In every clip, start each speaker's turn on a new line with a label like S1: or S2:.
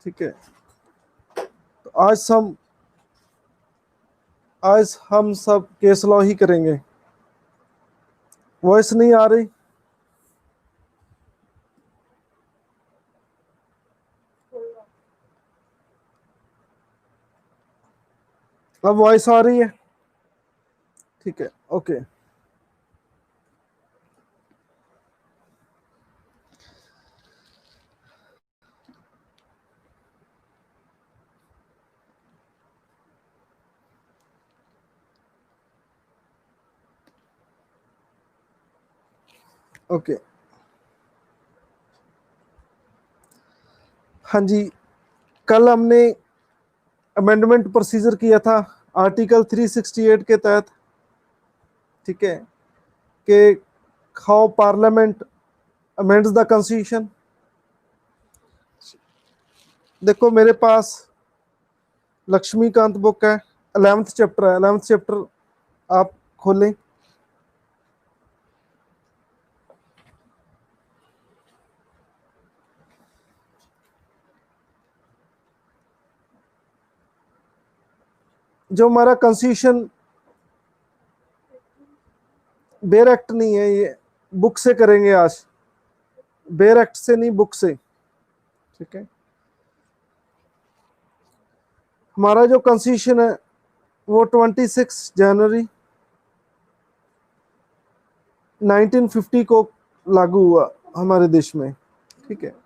S1: ठीक है, तो आज हम सब केस लॉ ही करेंगे। वॉइस नहीं आ रही? अब वॉइस आ रही है? ठीक है, ओके। ओके, हाँ जी, कल हमने अमेंडमेंट प्रोसीजर किया था आर्टिकल 368 के तहत। ठीक है, कि how parliament amends the constitution. देखो मेरे पास लक्ष्मीकांत बुक है, 11th चैप्टर है। 11th चैप्टर आप खोलें। जो हमारा कॉन्स्टिट्यूशन बेयर एक्ट नहीं है, ये बुक से करेंगे आज, बेयर एक्ट से नहीं, बुक से। ठीक है, हमारा जो कॉन्स्टिट्यूशन है वो 26 जनवरी 1950 को लागू हुआ हमारे देश में। ठीक है,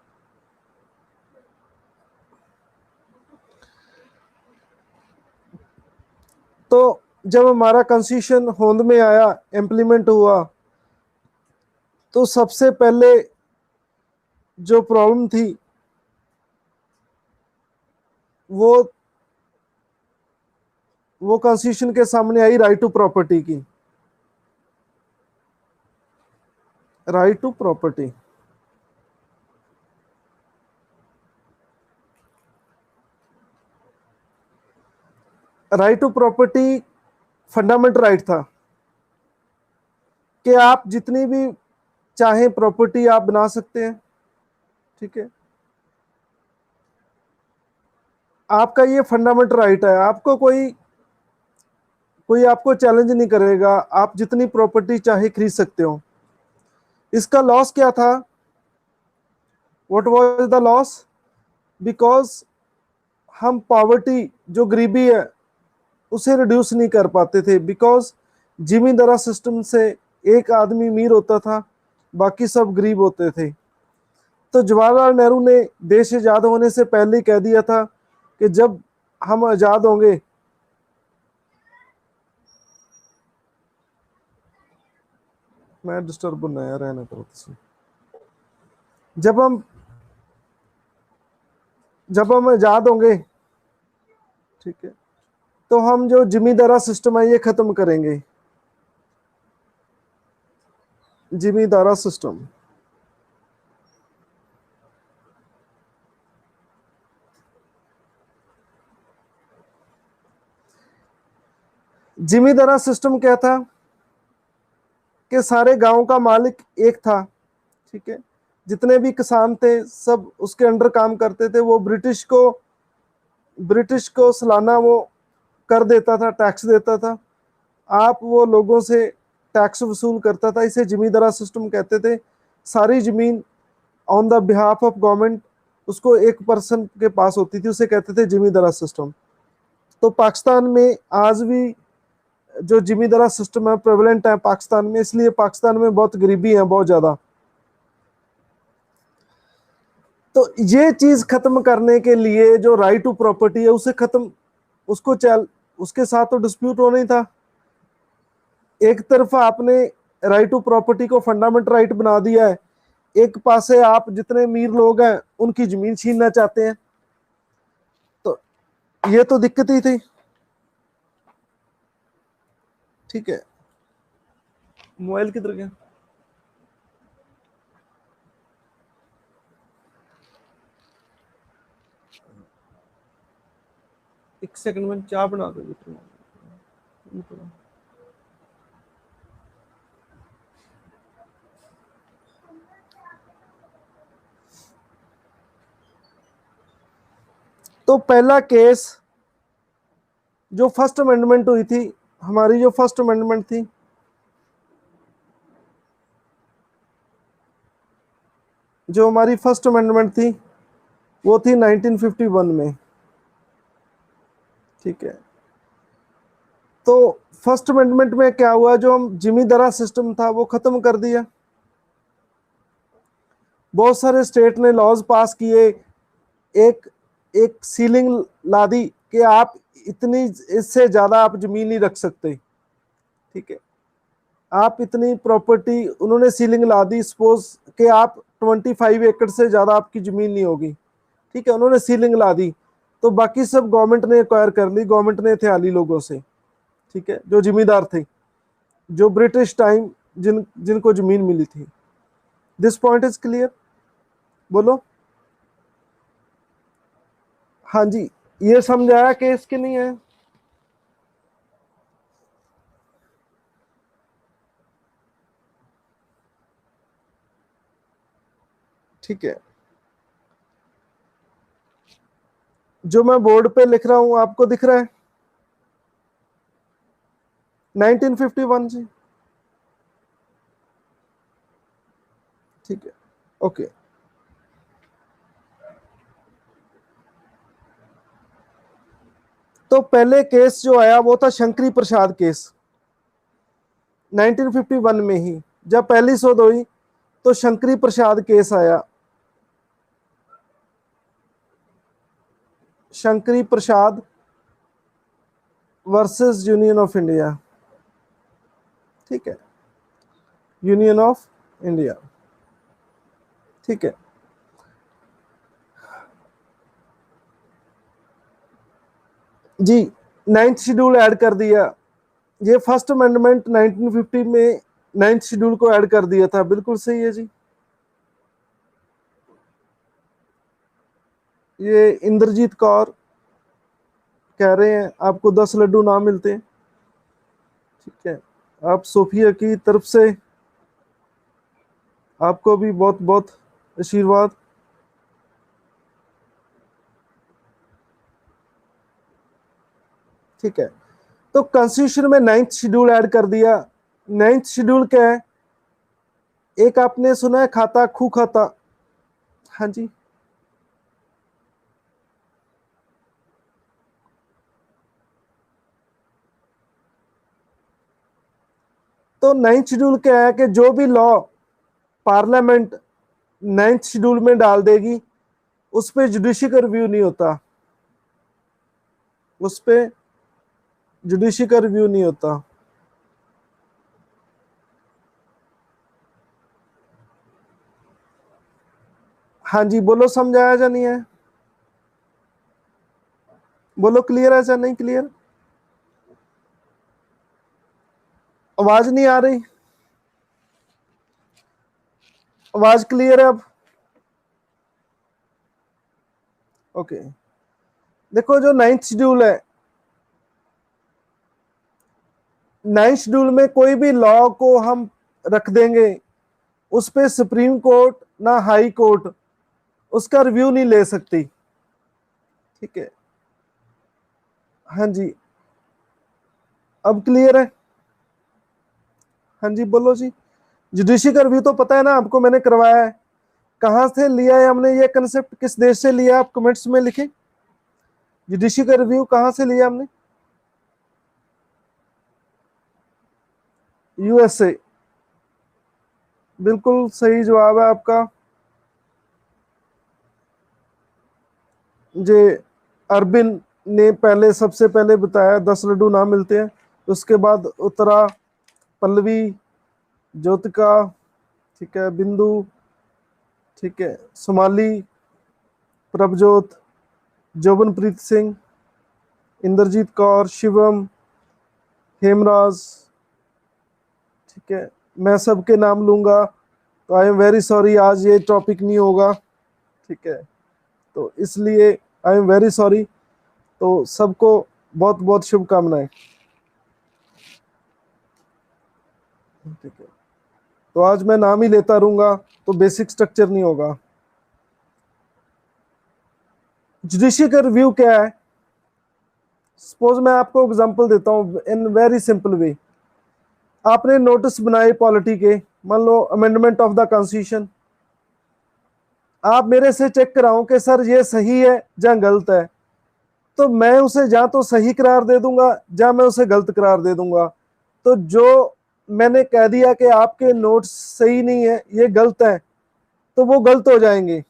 S1: तो जब हमारा कॉन्स्टिट्यूशन होंद में आया, इम्प्लीमेंट हुआ, तो सबसे पहले जो प्रॉब्लम थी वो कॉन्स्टिट्यूशन के सामने आई, राइट टू प्रॉपर्टी की। Right to property, right to property fundamental right था कि आप जितनी भी चाहे प्रॉपर्टी आप बना सकते हैं। ठीक है, आपका ये फंडामेंटल राइट है, आपको कोई आपको चैलेंज नहीं करेगा, आप जितनी प्रॉपर्टी चाहे खरीद सकते हो। इसका लॉस क्या था? What was the loss? Because हम पॉवर्टी, जो गरीबी है, उसे रिड्यूस नहीं कर पाते थे। बिकॉज जिमींदारा सिस्टम से एक आदमी अमीर होता था, बाकी सब गरीब होते थे। तो जवाहरलाल नेहरू ने देश आजाद होने से पहले ही कह दिया था कि जब हम आजाद होंगे, मैं डिस्टर्ब नया रहना करो। जब हम आजाद होंगे, ठीक है, तो हम जो जिमींदारा सिस्टम है ये खत्म करेंगे। जिमींदारा सिस्टम, जिमींदारा सिस्टम क्या था कि सारे गांव का मालिक एक था। ठीक है, जितने भी किसान थे सब उसके अंडर काम करते थे। वो ब्रिटिश को सालाना वो कर देता था, टैक्स देता था। आप वो लोगों से टैक्स वसूल करता था। इसे जिमींदारा सिस्टम कहते थे। सारी जमीन on the behalf of government उसको एक पर्सन के पास होती थी, उसे कहते थे जिमींदारा सिस्टम। तो पाकिस्तान में आज भी जो जिमींदारा सिस्टम है प्रेवलेंट है पाकिस्तान में, इसलिए पाकिस्तान में बहुत गरीबी है, बहुत ज्यादा। तो ये चीज खत्म करने के लिए जो राइट टू प्रॉपर्टी है उसे खत्म, उसके साथ तो डिस्प्यूट होना ही था। एक तरफ आपने राइट टू प्रॉपर्टी को फंडामेंटल राइट बना दिया है, एक पासे आप जितने अमीर लोग हैं उनकी जमीन छीनना चाहते हैं। तो ये तो दिक्कत ही थी। ठीक है, मोबाइल किधर गया? एक सेकंड में चाय बना दो। तो पहला केस जो फर्स्ट अमेंडमेंट हुई थी, हमारी जो फर्स्ट अमेंडमेंट थी, जो हमारी फर्स्ट अमेंडमेंट थी वो थी 1951 में। ठीक है, तो फर्स्ट अमेंडमेंट में क्या हुआ, जो हम जिमीदारा सिस्टम था वो खत्म कर दिया। बहुत सारे स्टेट ने लॉज पास किए, एक एक सीलिंग ला दी कि आप इतनी, इससे ज्यादा आप जमीन नहीं रख सकते। ठीक है, आप इतनी प्रॉपर्टी, उन्होंने सीलिंग ला दी, सपोज कि आप 25 एकड़ से ज्यादा आपकी जमीन नहीं होगी। ठीक है, उन्होंने सीलिंग ला दी, तो बाकी सब गवर्नमेंट ने एक्वायर कर ली, गवर्नमेंट ने हथियाली लोगों से। ठीक है, जो जिम्मेदार थे, जो ब्रिटिश टाइम जिनको जमीन मिली थी। This point is clear? बोलो। हाँ जी, ये समझाया केस की नहीं है? ठीक है, जो मैं बोर्ड पे लिख रहा हूं आपको दिख रहा है? 1951 जी। ठीक है, ओके। तो पहले केस जो आया वो था शंकरी प्रसाद केस, 1951 में ही जब पहली शोध हुई तो शंकरी प्रसाद केस आया। शंकरी प्रसाद वर्सेस यूनियन ऑफ इंडिया। ठीक है, यूनियन ऑफ इंडिया। ठीक है, जी, नाइन्थ शेड्यूल ऐड कर दिया। ये फर्स्ट अमेंडमेंट 1950 में नाइन्थ शेड्यूल को ऐड कर दिया था, बिल्कुल सही है जी। ये इंद्रजीत कौर कह रहे हैं आपको 10 लड्डू ना मिलते हैं। ठीक है, आप सोफिया की तरफ से आपको भी बहुत बहुत आशीर्वाद। ठीक है, तो कॉन्स्टिट्यूशन में नाइन्थ शेड्यूल ऐड कर दिया। नाइन्थ शेड्यूल क्या है? एक आपने सुना है खाता खू खाता? हाँ जी, तो नाइन्थ शेड्यूल क्या है कि जो भी लॉ पार्लियामेंट नाइन्थ शेड्यूल में डाल देगी उस पर जुडिशरी का रिव्यू नहीं होता, उस पर जुडिशरी का रिव्यू नहीं होता। हाँ जी, बोलो, समझाया या नहीं है? बोलो, क्लियर है या नहीं क्लियर? आवाज नहीं आ रही? आवाज क्लियर है अब? ओके, देखो जो नाइन्थ शेड्यूल है, नाइन्थ शेड्यूल में कोई भी लॉ को हम रख देंगे, उस पे सुप्रीम कोर्ट ना हाई कोर्ट उसका रिव्यू नहीं ले सकती। ठीक है, हाँ जी, अब क्लियर है? हाँ जी, बोलो जी। जुडिशरी का रिव्यू तो पता है ना आपको, मैंने करवाया है। कहाँ से लिया है हमने ये कंसेप्ट, किस देश से लिया, आप कमेंट्स में लिखें। जुडिशरी का रिव्यू कहाँ से लिया हमने? यूएसए, बिल्कुल सही जवाब है आपका। जे अरबिन ने पहले, सबसे पहले बताया 10 लड्डू ना मिलते हैं। उसके बाद उत्तरा, पल्लवी, ज्योतिका, ठीक है, बिंदु, ठीक है, सोमाली, प्रभजोत, जोबनप्रीत सिंह, इंद्रजीत कौर, शिवम, हेमराज। ठीक है, मैं सबके नाम लूंगा, तो आई एम वेरी सॉरी, आज ये टॉपिक नहीं होगा। ठीक है, तो इसलिए आई एम वेरी सॉरी। तो सबको बहुत बहुत शुभकामनाएं। ठीक है, तो आज मैं नाम ही लेता रहूंगा तो बेसिक स्ट्रक्चर नहीं होगा। जुडिशियल का रिव्यू क्या है? सपोज मैं आपको एग्जांपल देता हूं इन वेरी सिंपल वे। आपने नोटिस बनाए पॉलिटी के, मान लो अमेंडमेंट ऑफ द कॉन्स्टिट्यूशन, आप मेरे से चेक कराओ कि सर ये सही है या गलत है, तो मैं उसे या तो सही करार दे दूंगा या मैं उसे गलत करार दे दूंगा। तो जो मैंने कह दिया कि आपके नोट्स सही नहीं है, ये गलत है, तो वो गलत हो जाएंगे।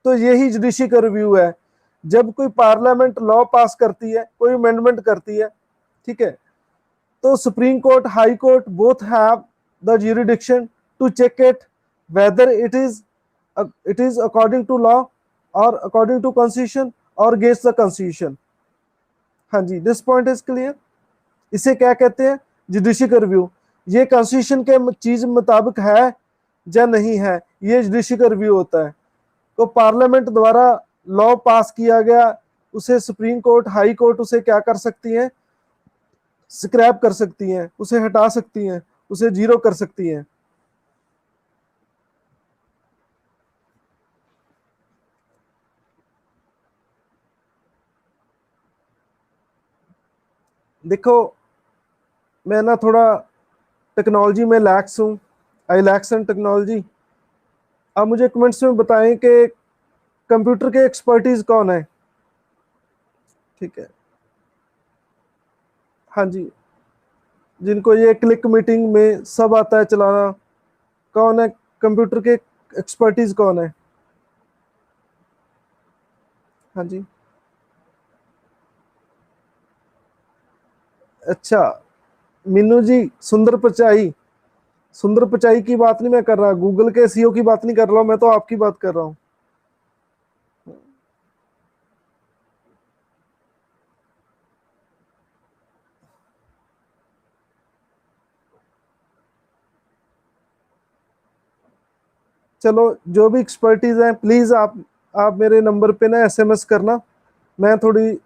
S1: तो यही जुडिशरी का रिव्यू है। जब कोई पार्लियामेंट लॉ पास करती है, कोई अमेंडमेंट करती है, ठीक है, तो supreme court, high court both have the jurisdiction to check it whether it is according to law और अकॉर्डिंग टू कॉन्स्टिट्यूशन और अगेंस्ट द कॉन्स्टिट्यूशन। हाँ जी, दिस पॉइंट इज क्लियर। इसे क्या कहते हैं? जुडिशरी का रिव्यू। ये कॉन्स्टिट्यूशन के चीज मुताबिक है या नहीं है, ये जुडिशरी का रिव्यू होता है। तो पार्लियामेंट द्वारा लॉ पास किया गया, उसे सुप्रीम कोर्ट, हाई कोर्ट उसे क्या कर सकती है? स्क्रैप कर सकती हैं, उसे हटा सकती हैं, उसे जीरो कर सकती हैं। देखो, मैं ना थोड़ा टेक्नोलॉजी में लैक्स हूँ, आई लैक्स इन टेक्नोलॉजी। आप मुझे कमेंट्स में बताएं कि कंप्यूटर के एक्सपर्टीज कौन है? ठीक है, हाँ जी, जिनको ये क्लिक मीटिंग में सब आता है चलाना, कौन है कंप्यूटर के एक्सपर्टीज कौन है? हाँ जी, अच्छा, मीनू जी, सुंदर पिचाई। सुंदर पिचाई की बात नहीं मैं कर रहा, गूगल के सीईओ की बात नहीं कर रहा हूं, मैं तो आपकी बात कर रहा हूँ। चलो, जो भी एक्सपर्टीज है प्लीज आप मेरे नंबर पे ना एसएमएस करना, मैं थोड़ी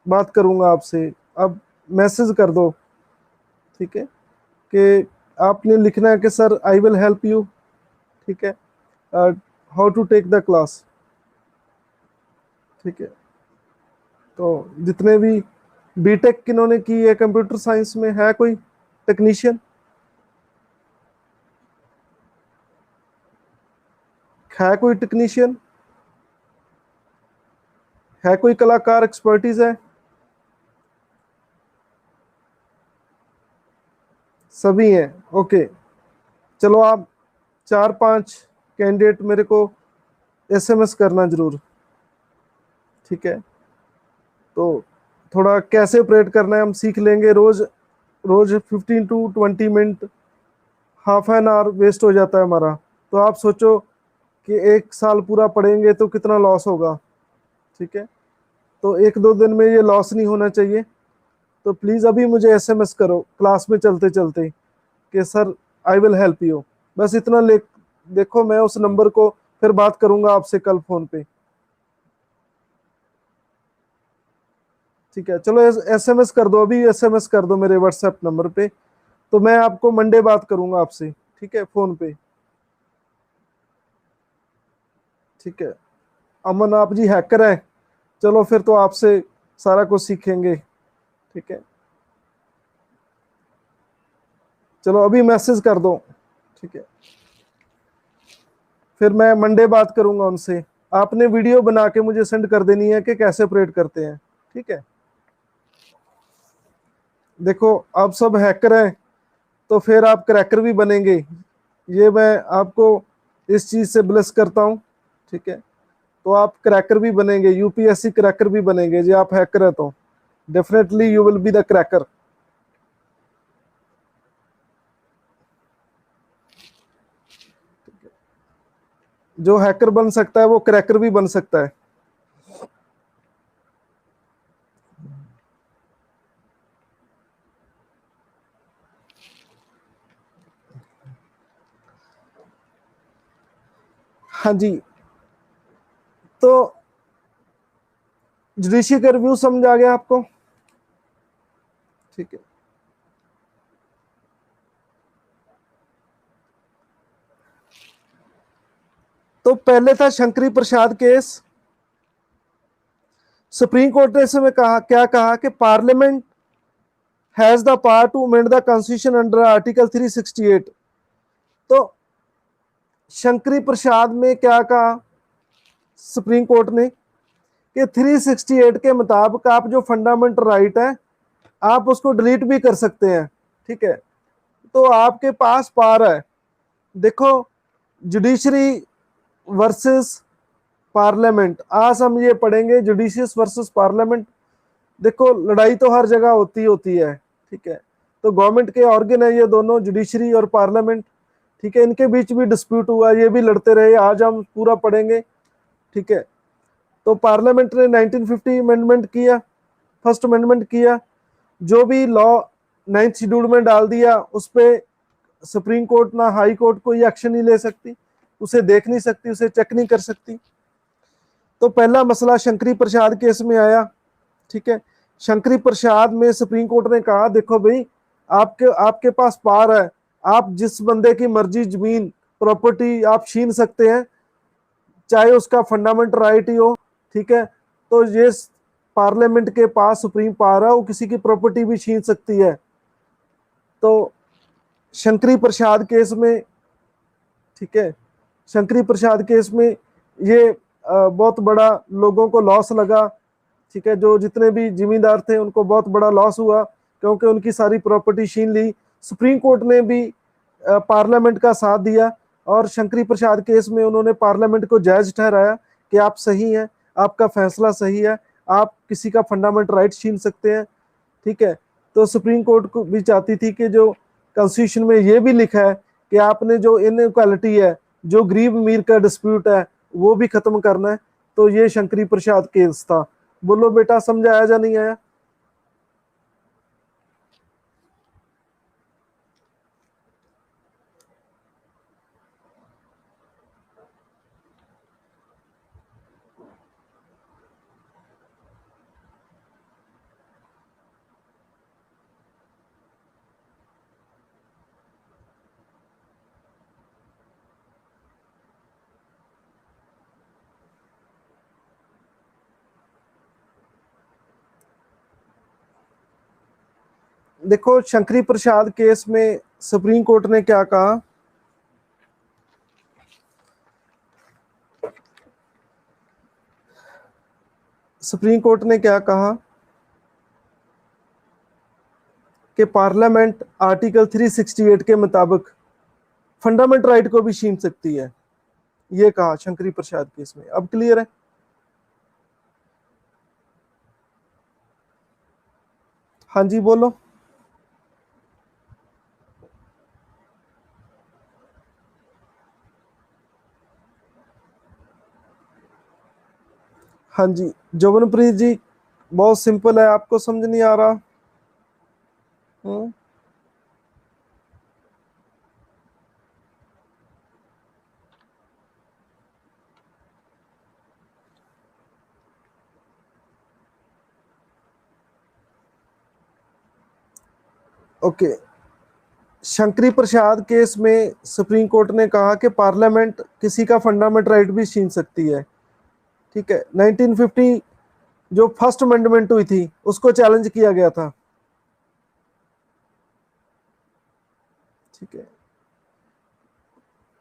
S1: बात करूंगा आपसे। अब मैसेज कर दो, ठीक है, कि आपने लिखना है कि sir I will help you, ठीक है, how to take the class, ठीक है। तो जितने भी बीटेक किन्होंने की है कंप्यूटर साइंस में, है कोई टेक्नीशियन, है कोई टेक्नीशियन, है कोई कलाकार, एक्सपर्टीज है? सभी हैं, ओके। चलो, आप 4-5 कैंडिडेट मेरे को एसएमएस करना जरूर, ठीक है। तो थोड़ा कैसे ऑपरेट करना है हम सीख लेंगे। रोज रोज 15 to 20 minute, half an hour waste हो जाता है हमारा। तो आप सोचो कि 1 साल पूरा पढ़ेंगे तो कितना लॉस होगा, ठीक है। तो 1-2 दिन में ये लॉस नहीं होना चाहिए। तो प्लीज़ अभी मुझे एसएमएस करो क्लास में चलते चलते कि sir I will help you, बस इतना ले। देखो, मैं उस नंबर को फिर बात करूंगा आपसे कल फोन पे, ठीक है। चलो, एसएमएस कर दो, अभी एसएमएस कर दो मेरे व्हाट्सएप नंबर पे। तो मैं आपको मंडे बात करूंगा आपसे, ठीक है, फोन पे, ठीक है। अमन, आप जी हैकर हैं, चलो फिर तो आपसे सारा कुछ सीखेंगे, ठीक है। चलो, अभी मैसेज कर दो, ठीक है, फिर मैं मंडे बात करूंगा उनसे। आपने वीडियो बना के मुझे सेंड कर देनी है कि कैसे ऑपरेट करते हैं, ठीक है। देखो, आप सब हैकर हैं तो फिर आप क्रैकर भी बनेंगे, ये मैं आपको इस चीज से ब्लेस करता हूँ, ठीक है। तो आप क्रैकर भी बनेंगे, यूपीएससी क्रैकर भी बनेंगे जी। आप हैकर है तो definitely you will be the cracker. जो हैकर बन सकता है वो क्रैकर भी बन सकता है। हाँ जी, तो जुडिशरी का रिव्यू समझ आ गया आपको, ठीक है। तो पहले था Shankari Prasad case, supreme court ने इसमें कहा, क्या कहा कि parliament has the power to amend the constitution under article 368। तो शंकरी प्रसाद में क्या कहा सुप्रीम कोर्ट ने कि 368 के मुताबिक आप जो फंडामेंटल राइट है आप उसको डिलीट भी कर सकते हैं। ठीक है, तो आपके पास पावर है। देखो, जुडिशरी वर्सेस पार्लियामेंट, आज हम ये पढ़ेंगे जुडिशियस वर्सेस पार्लियामेंट। देखो, लड़ाई तो हर जगह होती है। ठीक है, तो गवर्नमेंट के ऑर्गन है ये दोनों, जुडिशरी और पार्लियामेंट। ठीक है, इनके बीच भी डिस्प्यूट हुआ, ये भी लड़ते रहे, आज हम पूरा पढ़ेंगे। ठीक है, तो पार्लियामेंट ने 1950 अमेंडमेंट किया, फर्स्ट अमेंडमेंट किया, जो भी लॉ 9th शेड्यूल में डाल दिया उस पर सुप्रीम कोर्ट ना हाई कोर्ट कोई एक्शन नहीं ले सकती, उसे देख नहीं सकती, उसे चेक नहीं कर सकती। तो पहला मसला शंकरी प्रसाद केस में आया। ठीक है, शंकरी प्रसाद में सुप्रीम कोर्ट ने कहा देखो भाई, आपके आपके पास पावर है, आप जिस बंदे की मर्जी जमीन प्रॉपर्टी आप छीन सकते हैं, चाहे उसका फंडामेंटल राइट ही हो। ठीक है, तो ये पार्लियामेंट के पास सुप्रीम पावर है, वो किसी की प्रॉपर्टी भी छीन सकती है। तो शंकरी प्रसाद केस में, ठीक है, शंकरी प्रसाद केस में ये बहुत बड़ा लोगों को लॉस लगा। ठीक है, जो जितने भी जिम्मेदार थे उनको बहुत बड़ा लॉस हुआ, क्योंकि उनकी सारी प्रॉपर्टी छीन ली। सुप्रीम कोर्ट ने भी पार्लियामेंट का साथ दिया और शंकरी प्रसाद केस में उन्होंने पार्लियामेंट को जायज ठहराया कि आप सही हैं, आपका फैसला सही है, आप किसी का फंडामेंटल राइट छीन सकते हैं। ठीक है, तो सुप्रीम कोर्ट को भी चाहती थी कि जो कॉन्स्टिट्यूशन में ये भी लिखा है कि आपने जो इनइक्वालिटी है, जो गरीब अमीर का डिस्प्यूट है, वो भी खत्म करना है। तो ये शंकरी प्रसाद केस था। बोलो बेटा, समझ आया या नहीं आया? देखो, शंकरी प्रसाद केस में सुप्रीम कोर्ट ने क्या कहा, सुप्रीम कोर्ट ने क्या कहा कि पार्लियामेंट आर्टिकल 368 के मुताबिक फंडामेंटल राइट को भी छीन सकती है। ये कहा शंकरी प्रसाद केस में। अब क्लियर है? हाँ जी, बोलो। हाँ जी, जोबनप्रीत जी, बहुत सिंपल है, आपको समझ नहीं आ रहा? हम्म, ओके। शंकरी प्रसाद केस में सुप्रीम कोर्ट ने कहा कि पार्लियामेंट किसी का फंडामेंटल राइट भी छीन सकती है। ठीक है, 1950 जो फर्स्ट अमेंडमेंट हुई थी उसको चैलेंज किया गया था। ठीक है,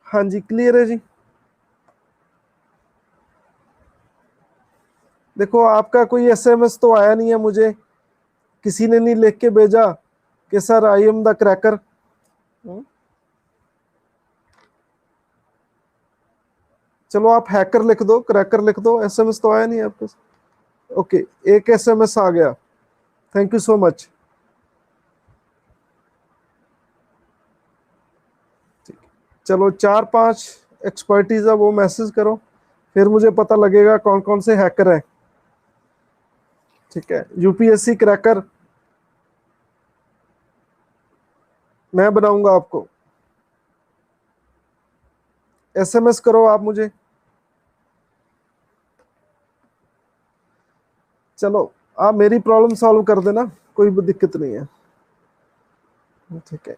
S1: हाँ जी, क्लियर है जी। देखो, आपका कोई एसएमएस तो आया नहीं है मुझे, किसी ने नहीं लिख के भेजा कि sir I am the cracker. चलो, आप हैकर लिख दो, क्रैकर लिख दो, एसएमएस तो आया नहीं है आपको। ओके, एक एसएमएस आ गया, थैंक यू सो मच। चलो, 4-5 एक्सपर्टीज है वो मैसेज करो, फिर मुझे पता लगेगा कौन कौन से हैकर हैं। ठीक है, यूपीएससी क्रैकर मैं बनाऊंगा आपको। एसएमएस करो आप मुझे। चलो, आप मेरी प्रॉब्लम सॉल्व कर देना, कोई भी दिक्कत नहीं है। ठीक है,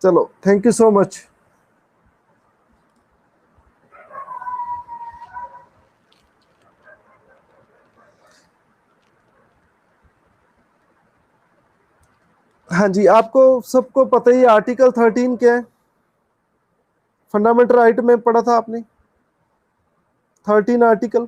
S1: चलो, थैंक यू सो मच। हाँ जी, आपको सबको पता ही आर्टिकल 13 क्या है, फंडामेंटल राइट में पढ़ा था आपने, 13 आर्टिकल।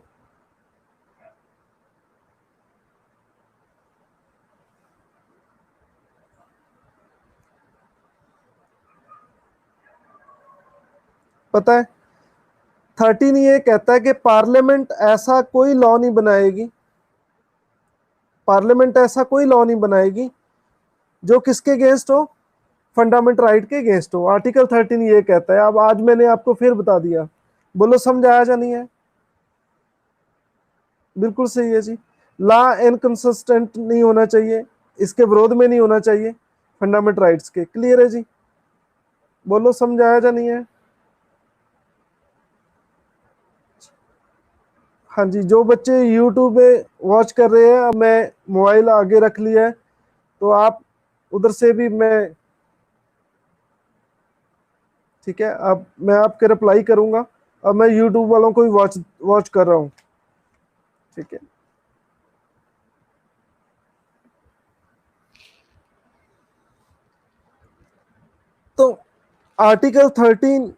S1: पता है, 13 ये कहता है कि पार्लियामेंट ऐसा कोई लॉ नहीं बनाएगी, पार्लियामेंट ऐसा कोई लॉ नहीं बनाएगी जो किसके अगेंस्ट हो, फंडामेंटल राइट के अगेंस्ट हो। आर्टिकल 13 ये कहता है। अब आज मैंने आपको फिर बता दिया, बोलो समझ आया या नहीं है? बिल्कुल सही है जी। लॉ इनकंसिस्टेंट नहीं होना चाहिए, इसके विरोध में नहीं होना चाहिए फंडामेंटल राइट्स के। क्लियर है जी? बोलो समझ आया या नहीं है? हाँ जी, जो बच्चे यूट्यूब पे वॉच कर रहे हैं, अब मैं मोबाइल आगे रख लिया है तो आप उधर से भी मैं, ठीक है, अब मैं आपके रिप्लाई करूंगा। अब मैं यूट्यूब वालों को भी वॉच वॉच कर रहा हूँ, ठीक है। तो आर्टिकल 13,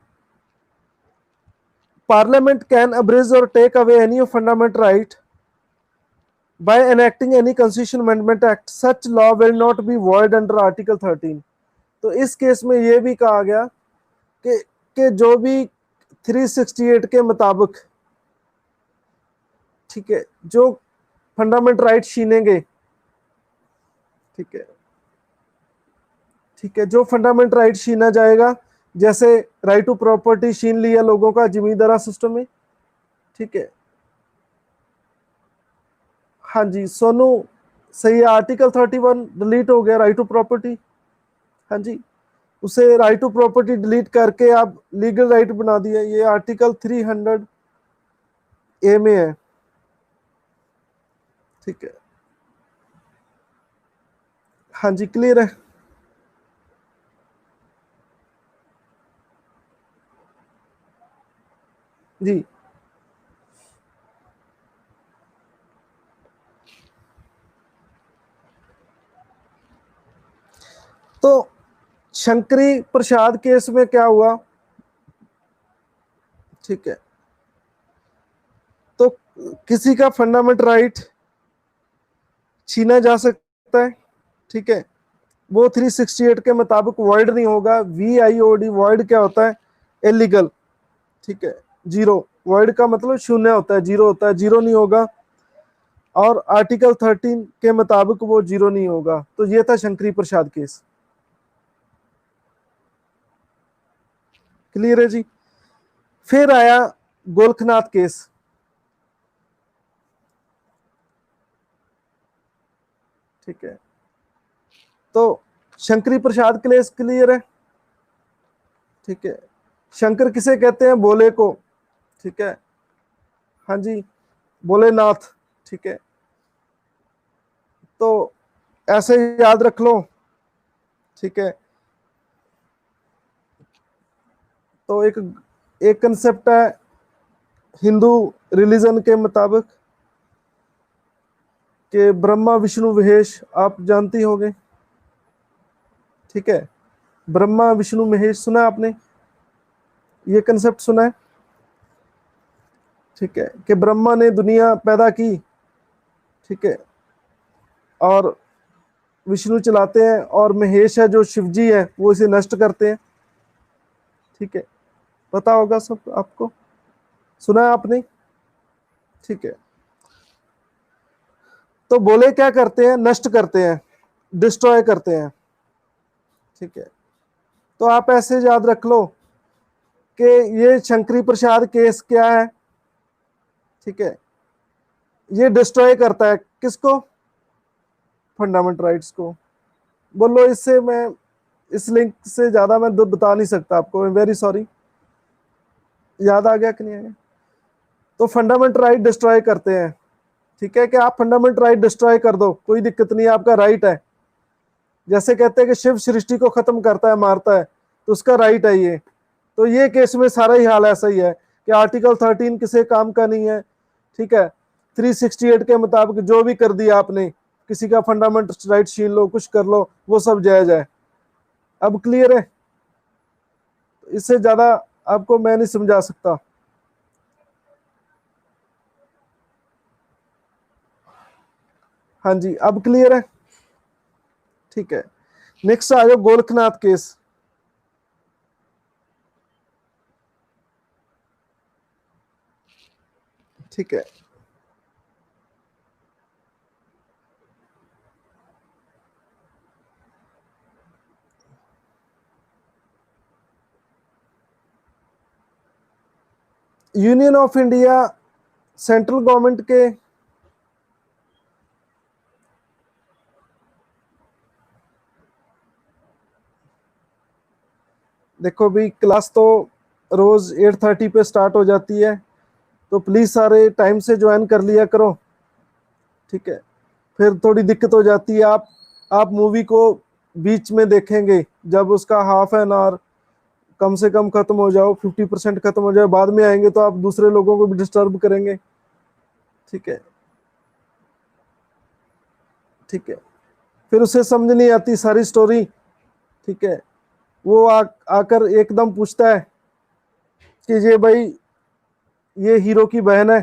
S1: पार्लियामेंट कैन अब्रिज और take away any fundamental right by enacting any constitution amendment act, such law will not be void under article 13। तो इस केस में ये भी कहा गया कि जो भी 368 के मुताबिक, ठीक है, जो फंडामेंटल राइट छीनेंगे, ठीक है, ठीक है, जो फंडामेंटल राइट छीना जाएगा, जैसे राइट टू प्रॉपर्टी छीन लिया लोगों का जमींदारा सिस्टम में, ठीक है। हाँ जी सोनू, सही है, आर्टिकल 31 डिलीट हो गया, राइट टू प्रॉपर्टी। हाँ जी, उसे राइट टू प्रॉपर्टी डिलीट करके आप लीगल राइट बना दिया। ये आर्टिकल 300 ए में है, ठीक है। हाँ जी क्लियर है जी। तो शंकरी प्रसाद केस में क्या हुआ, ठीक है, तो किसी का फंडामेंटल राइट छीना जा सकता है, ठीक है, वो 368 के मुताबिक वॉइड नहीं होगा। VIOD वॉइड क्या होता है? इलीगल, ठीक है, जीरो। वॉइड का मतलब शून्य होता है, जीरो होता है, जीरो नहीं होगा। और आर्टिकल 13 के मुताबिक वो जीरो नहीं होगा। तो ये था शंकरी प्रसाद केस। क्लियर है जी? फिर आया गोरखनाथ केस, ठीक है। तो शंकरी प्रसाद केस क्लियर है, ठीक है। शंकर किसे कहते हैं? भोले को, ठीक है। हाँ जी, भोलेनाथ, ठीक है। तो ऐसे याद रख लो, ठीक है। तो एक एक कंसेप्ट है हिंदू रिलीजन के मुताबिक कि ब्रह्मा विष्णु महेश, आप जानती होंगे, ठीक है। ब्रह्मा विष्णु महेश सुना है आपने? ये कंसेप्ट सुना है, ठीक है, कि ब्रह्मा ने दुनिया पैदा की, ठीक है, और विष्णु चलाते हैं, और महेश है जो शिव जी है वो इसे नष्ट करते हैं, ठीक है। पता होगा सब आपको, सुना है आपने, ठीक है। तो बोले क्या करते हैं? नष्ट करते हैं, डिस्ट्रॉय करते हैं, ठीक है। तो आप ऐसे याद रख लो कि ये शंकरी प्रसाद केस क्या है, ठीक है, ये डिस्ट्रॉय करता है किसको? फंडामेंटल राइट्स को। बोलो, इससे मैं, इस लिंक से ज्यादा मैं बता नहीं सकता आपको, मैं वेरी सॉरी। याद आ गया कि नहीं आया? तो फंडामेंटल राइट डिस्ट्रॉय करते हैं, ठीक है, कि आप फंडामेंटल राइट डिस्ट्रॉय कर दो, कोई दिक्कत नहीं है, आपका राइट है। जैसे कहते हैं कि शिव सृष्टि को खत्म करता है, मारता है, तो उसका राइट है ये। तो ये केस में सारा ही हाल ऐसा ही है कि आर्टिकल 13 किसी काम का नहीं है, ठीक है। 368 के मुताबिक जो भी कर दिया आपने, किसी का फंडामेंटल राइट छीन लो, कुछ कर लो, वो सब जायज है। अब क्लियर है? इससे ज्यादा आपको मैं नहीं समझा सकता। हाँ जी, अब क्लियर है? ठीक है, नेक्स्ट आ जाओ गोरखनाथ केस। ठीक है, union of India central government के देखो भी क्लास तो रोज 8:30 पे स्टार्ट हो जाती है, तो प्लीज सारे टाइम से ज्वाइन कर लिया करो। ठीक है, फिर थोड़ी दिक्कत हो जाती है। आप मूवी को बीच में देखेंगे, जब उसका हाफ एन आवर कम से कम खत्म हो जाओ, 50% खत्म हो जाए, बाद में आएंगे तो आप दूसरे लोगों को भी डिस्टर्ब करेंगे। ठीक है, ठीक है, फिर उसे समझ नहीं आती सारी स्टोरी। ठीक है, वो आकर एकदम पूछता है कि ये भाई ये हीरो की बहन है।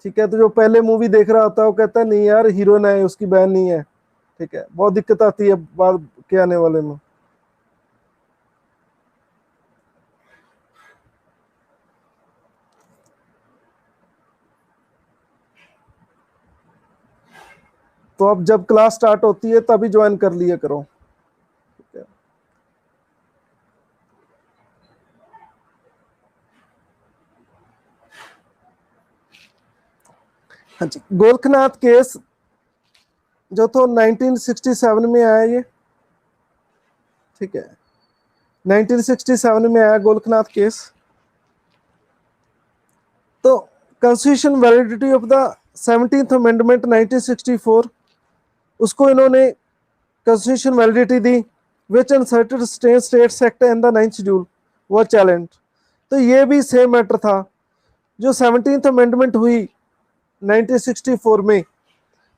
S1: ठीक है, तो जो पहले मूवी देख रहा होता है वो कहता है नहीं यार, हीरोइन है, उसकी बहन नहीं है। ठीक है, बहुत दिक्कत आती है बाद के आने वाले में। तो अब जब क्लास स्टार्ट होती है तभी ज्वाइन कर लिया करो। ठीक है, हाँ जी, गोरखनाथ केस जो तो 1967 में आया ये। ठीक है, 1967 में आया गोरखनाथ केस। तो constitution validity of the 17th amendment 1964, उसको इन्होंने कॉन्स्टिट्यूशन वैलिडिटी दी, which inserted states act and the 9th schedule वो चैलेंज। तो ये भी सेम मैटर था, जो 17th अमेंडमेंट हुई 1964 में,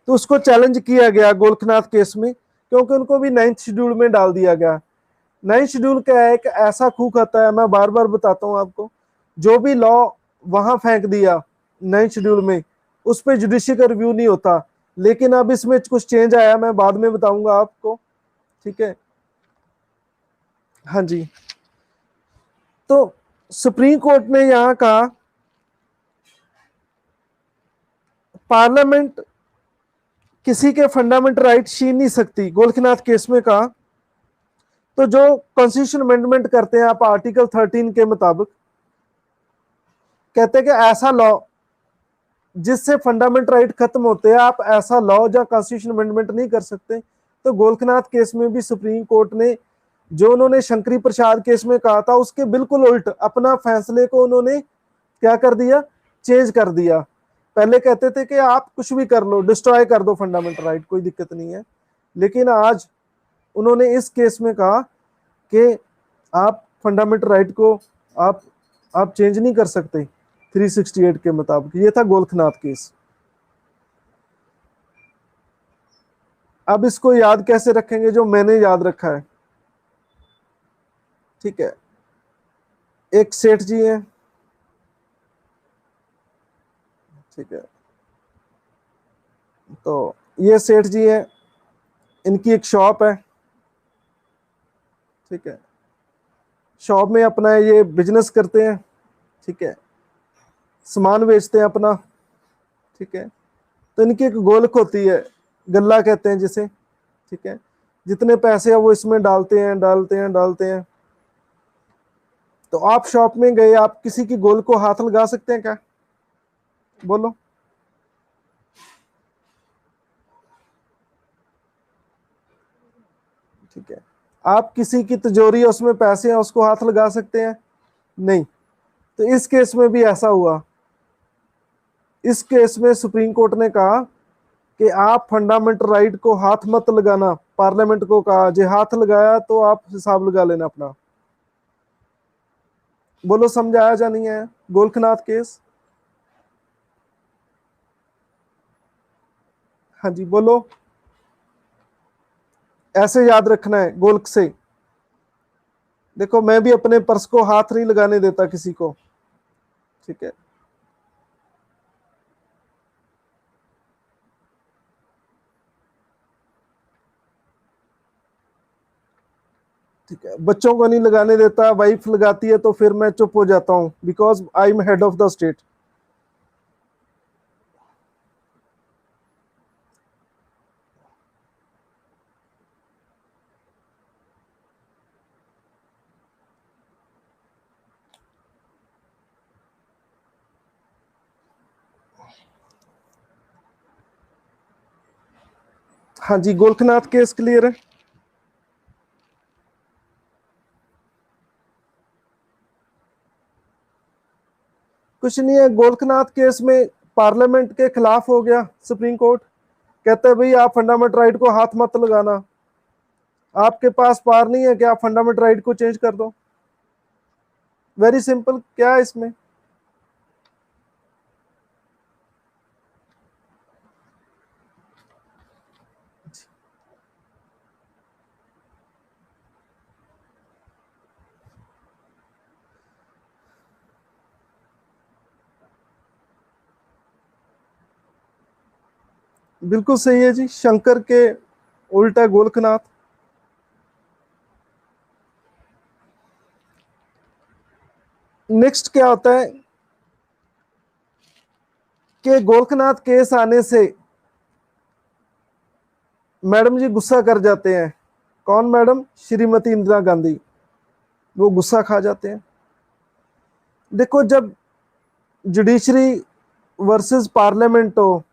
S1: तो उसको चैलेंज किया गया गोरखनाथ केस में, क्योंकि उनको भी 9th शेड्यूल में डाल दिया गया। 9th शेड्यूल क्या है, एक ऐसा खूक आता है, मैं बार बार बताता हूँ आपको, जो भी लॉ वहां फेंक दिया 9th शेड्यूल में, उस पर जुडिशियल का रिव्यू नहीं होता। लेकिन अब इसमें कुछ चेंज आया, मैं बाद में बताऊंगा आपको। ठीक है, हाँ जी, तो सुप्रीम कोर्ट ने यहां कहा पार्लियामेंट किसी के फंडामेंटल राइट छीन नहीं सकती। गोरखनाथ केस में कहा, तो जो कॉन्स्टिट्यूशन अमेंडमेंट करते हैं आप आर्टिकल 13 के मुताबिक, कहते हैं कि ऐसा लॉ जिससे फंडामेंटल राइट खत्म होते हैं, आप ऐसा लॉ या कॉन्स्टिट्यूशन अमेंडमेंट नहीं कर सकते। तो गोरखनाथ केस में भी सुप्रीम कोर्ट ने जो उन्होंने शंकरी प्रसाद केस में कहा था, उसके बिल्कुल उल्ट अपना फैसले को उन्होंने क्या कर दिया, चेंज कर दिया। पहले कहते थे कि आप कुछ भी कर लो, डिस्ट्रॉय कर दो फंडामेंटल राइट, कोई दिक्कत नहीं है। लेकिन आज उन्होंने इस केस में कहा कि आप फंडामेंटल राइट को आप चेंज नहीं कर सकते 368 के मुताबिक। ये था गोरखनाथ केस। अब इसको याद कैसे रखेंगे, जो मैंने याद रखा है। ठीक है, एक सेठ जी हैं। ठीक है, तो ये सेठ जी हैं, इनकी एक शॉप है। ठीक है, शॉप में अपना ये बिजनेस करते हैं। ठीक है, सामान बेचते हैं अपना। ठीक है, तो इनकी एक गोलक होती है, गल्ला कहते हैं जिसे। ठीक है, जितने पैसे हैं वो इसमें डालते हैं, डालते हैं, डालते हैं। तो आप शॉप में गए, आप किसी की गोल को हाथ लगा सकते हैं क्या? बोलो। ठीक है, आप किसी की तिजोरी है, उसमें पैसे हैं, उसको हाथ लगा सकते हैं? नहीं। तो इस केस में भी ऐसा हुआ। इस केस में सुप्रीम कोर्ट ने कहा कि आप फंडामेंटल राइट को हाथ मत लगाना। पार्लियामेंट को कहा, जो हाथ लगाया तो आप हिसाब लगा लेना अपना। बोलो समझ आया या नहीं आया गोरखनाथ केस? हाँ जी बोलो, ऐसे याद रखना है गोल्क से। देखो मैं भी अपने पर्स को हाथ नहीं लगाने देता किसी को, ठीक है। ठीक है, बच्चों को नहीं लगाने देता, वाइफ लगाती है तो फिर मैं चुप हो जाता हूं, because I am head of the state. हाँ जी, गोरखनाथ केस क्लियर है। कुछ नहीं है, गोरखनाथ केस में पार्लियामेंट के खिलाफ हो गया सुप्रीम कोर्ट, कहते हैं भाई आप फंडामेंटल राइट को हाथ मत लगाना, आपके पास पावर नहीं है कि आप फंडामेंटल राइट को चेंज कर दो। वेरी सिंपल, क्या है इसमें? बिल्कुल सही है जी, शंकर के उल्टा गोरखनाथ। नेक्स्ट क्या होता है कि गोरखनाथ केस आने से मैडम जी गुस्सा कर जाते हैं। कौन मैडम? श्रीमती इंदिरा गांधी, वो गुस्सा खा जाते हैं। देखो जब जुडिशरी वर्सेस पार्लियामेंट हो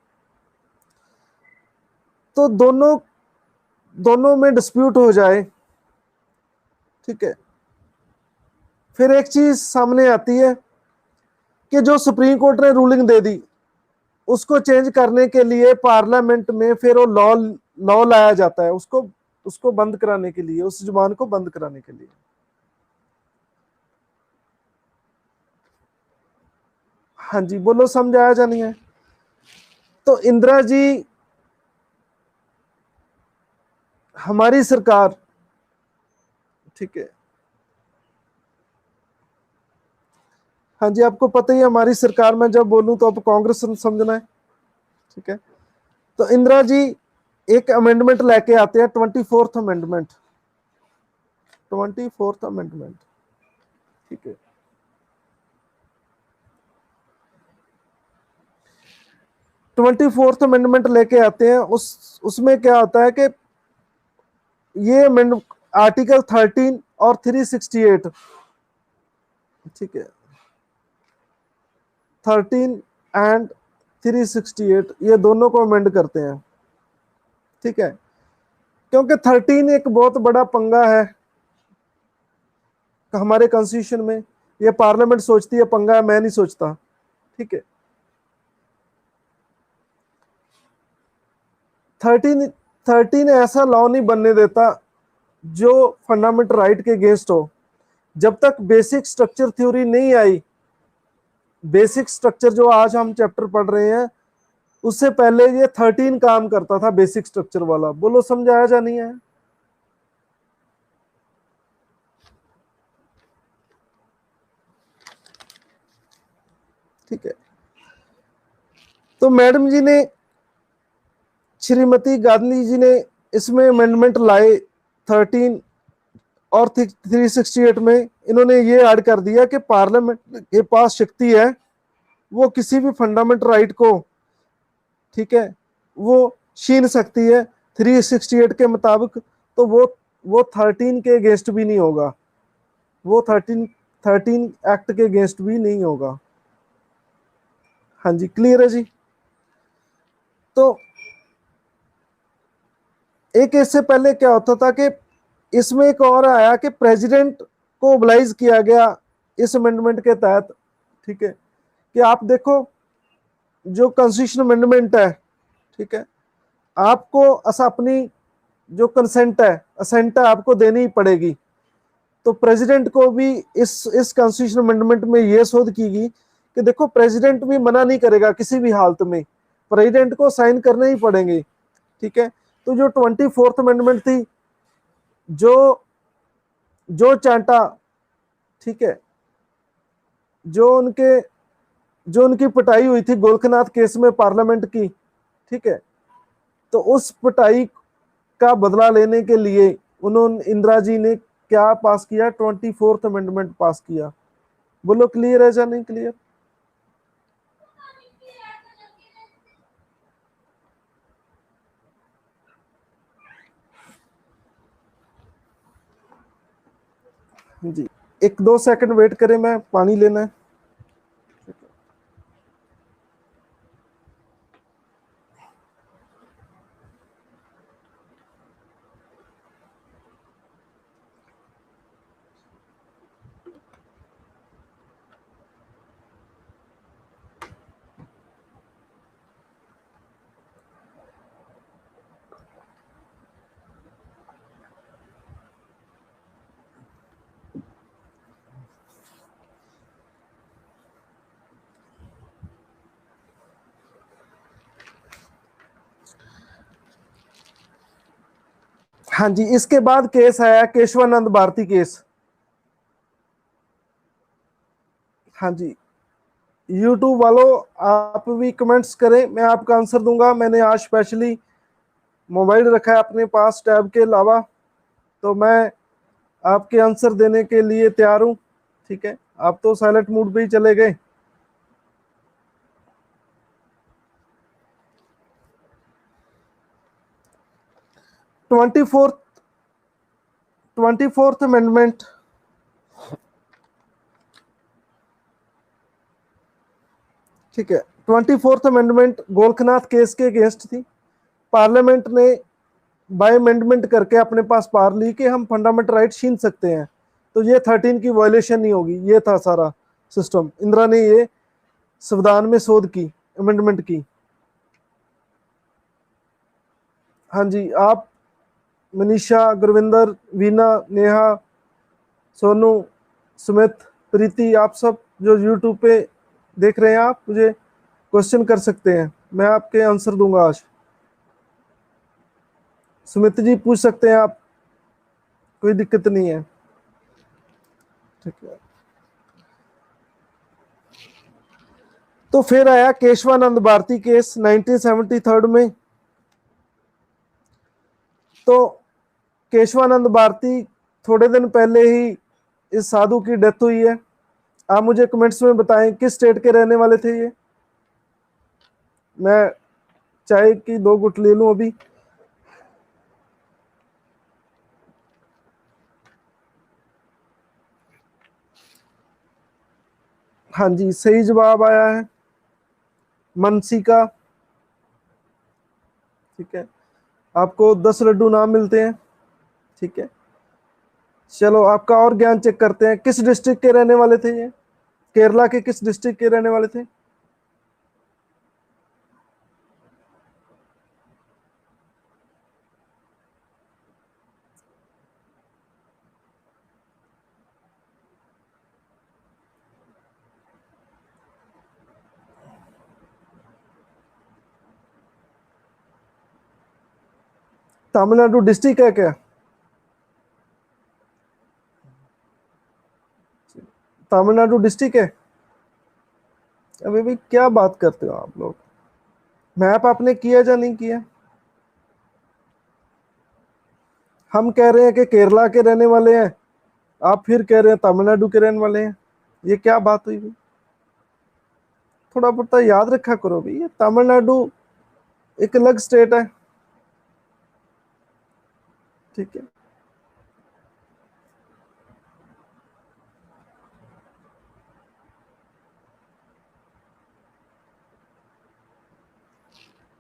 S1: तो दोनों दोनों में डिस्प्यूट हो जाए, ठीक है, फिर एक चीज सामने आती है कि जो सुप्रीम कोर्ट ने रूलिंग दे दी उसको चेंज करने के लिए पार्लियामेंट में फिर वो लॉ लॉ लाया जाता है, उसको उसको बंद कराने के लिए, उस जुबान को बंद कराने के लिए। हाँ जी बोलो, समझ आया या नहीं है? तो इंदिरा जी, हमारी सरकार, ठीक है, हाँ जी आपको पता ही है हमारी सरकार में जब बोलूं तो अब कांग्रेस समझना है, ठीक है। तो इंदिरा जी एक अमेंडमेंट लेके आते हैं, 24th अमेंडमेंट, 24th अमेंडमेंट, ठीक है। 24th अमेंडमेंट लेके आते हैं, उसमें क्या होता है कि ये आर्टिकल 13 और 368, ठीक है, 13 एंड 368 ये दोनों को अमेंड करते हैं, ठीक है। क्योंकि 13 एक बहुत बड़ा पंगा है हमारे कॉन्स्टिट्यूशन में, ये पार्लियामेंट सोचती है पंगा है, मैं नहीं सोचता, ठीक है। 13 ऐसा लॉ नहीं बनने देता जो फंडामेंटल राइट के अगेंस्ट हो। जब तक बेसिक स्ट्रक्चर थ्योरी नहीं आई, बेसिक स्ट्रक्चर जो आज हम चैप्टर पढ़ रहे हैं, उससे पहले ये 13 काम करता था बेसिक स्ट्रक्चर वाला। बोलो समझाया या नहीं है? ठीक है, तो मैडम जी ने, श्रीमती गांधी जी ने इसमें अमेंडमेंट लाए 13 और 368 में। इन्होंने ये ऐड कर दिया कि पार्लियामेंट के पास शक्ति है, वो किसी भी फंडामेंटल राइट को, ठीक है, वो छीन सकती है 368 के मुताबिक। तो वो 13 के अगेंस्ट भी नहीं होगा, वो 13 एक्ट के अगेंस्ट भी नहीं होगा। हाँ जी क्लियर है जी। तो एक इससे पहले क्या होता था कि इसमें एक और आया कि प्रेसिडेंट को ओबलाइज किया गया इस अमेंडमेंट के तहत, ठीक है, कि आप देखो जो कॉन्स्टिट्यूशन अमेंडमेंट है, ठीक है, आपको ऐसा अपनी जो कंसेंट है, असेंट है, आपको देनी ही पड़ेगी। तो प्रेसिडेंट को भी इस कॉन्स्टिट्यूशन अमेंडमेंट में यह शोध की गई कि देखो प्रेसिडेंट भी मना नहीं करेगा किसी भी हालत में, प्रेसिडेंट को साइन करने ही पड़ेंगे। ठीक है। तो जो 24th अमेंडमेंट थी, जो जो चांटा, ठीक है, जो उनके जो उनकी पिटाई हुई थी गोरखनाथ केस में पार्लियामेंट की, ठीक है, तो उस पिटाई का बदला लेने के लिए उन्होंने, इंदिरा जी ने क्या पास किया? 24th अमेंडमेंट पास किया। बोलो क्लियर है या नहीं क्लियर? जी, 1-2 सेकंड वेट करें, मैं पानी लेना है। हाँ जी, इसके बाद केस आया केशवानंद भारती केस। हाँ जी, यूट्यूब वालों आप भी कमेंट्स करें, मैं आपका आंसर दूंगा। मैंने आज स्पेशली मोबाइल रखा है अपने पास टैब के अलावा, तो मैं आपके आंसर देने के लिए तैयार हूं। ठीक है, आप तो साइलेंट मूड पे ही चले गए। ट्वेंटी फोर्थ 24th अमेंडमेंट, ठीक है, 24th अमेंडमेंट गोरखनाथ केस के अगेंस्ट थी। पार्लियामेंट ने बाय अमेंडमेंट करके अपने पास पावर ली कि हम फंडामेंटल राइट छीन सकते हैं, तो ये 13 की वायलेशन नहीं होगी। ये था सारा सिस्टम, इंदिरा ने ये संविधान में शोध की, अमेंडमेंट की। हाँ जी, आप मनीषा, गुरविंदर, वीना, नेहा, सोनू, सुमित, प्रीति, आप सब जो यूट्यूब पे देख रहे हैं, आप मुझे क्वेश्चन कर सकते हैं, मैं आपके आंसर दूंगा आज। सुमित जी पूछ सकते हैं आप, कोई दिक्कत नहीं है। ठीक है, तो फिर आया केशवानंद भारती केस 1973 में। तो केशवानंद भारती, थोड़े दिन पहले ही इस साधु की डेथ हुई है। आप मुझे कमेंट्स में बताएं किस स्टेट के रहने वाले थे ये। मैं चाय की 2 घुट ले लूं अभी। हाँ जी, सही जवाब आया है मनसी का। ठीक है, आपको 10 लड्डू नाम मिलते हैं। ठीक है, चलो आपका और ज्ञान चेक करते हैं। किस डिस्ट्रिक्ट के रहने वाले थे ये? केरला के किस डिस्ट्रिक्ट के रहने वाले थे? तमिलनाडु डिस्ट्रिक्ट है क्या? तमिलनाडु डिस्ट्रिक्ट है? अभी भी क्या बात करते हो आप लोग? मैप आपने किया या नहीं किया? हम कह रहे हैं कि केरला के रहने वाले हैं, आप फिर कह रहे हैं तमिलनाडु के रहने वाले हैं। ये क्या बात हुई भाई? थोड़ा बहुत याद रखा करो भाई, ये तमिलनाडु एक अलग स्टेट है। ठीक है,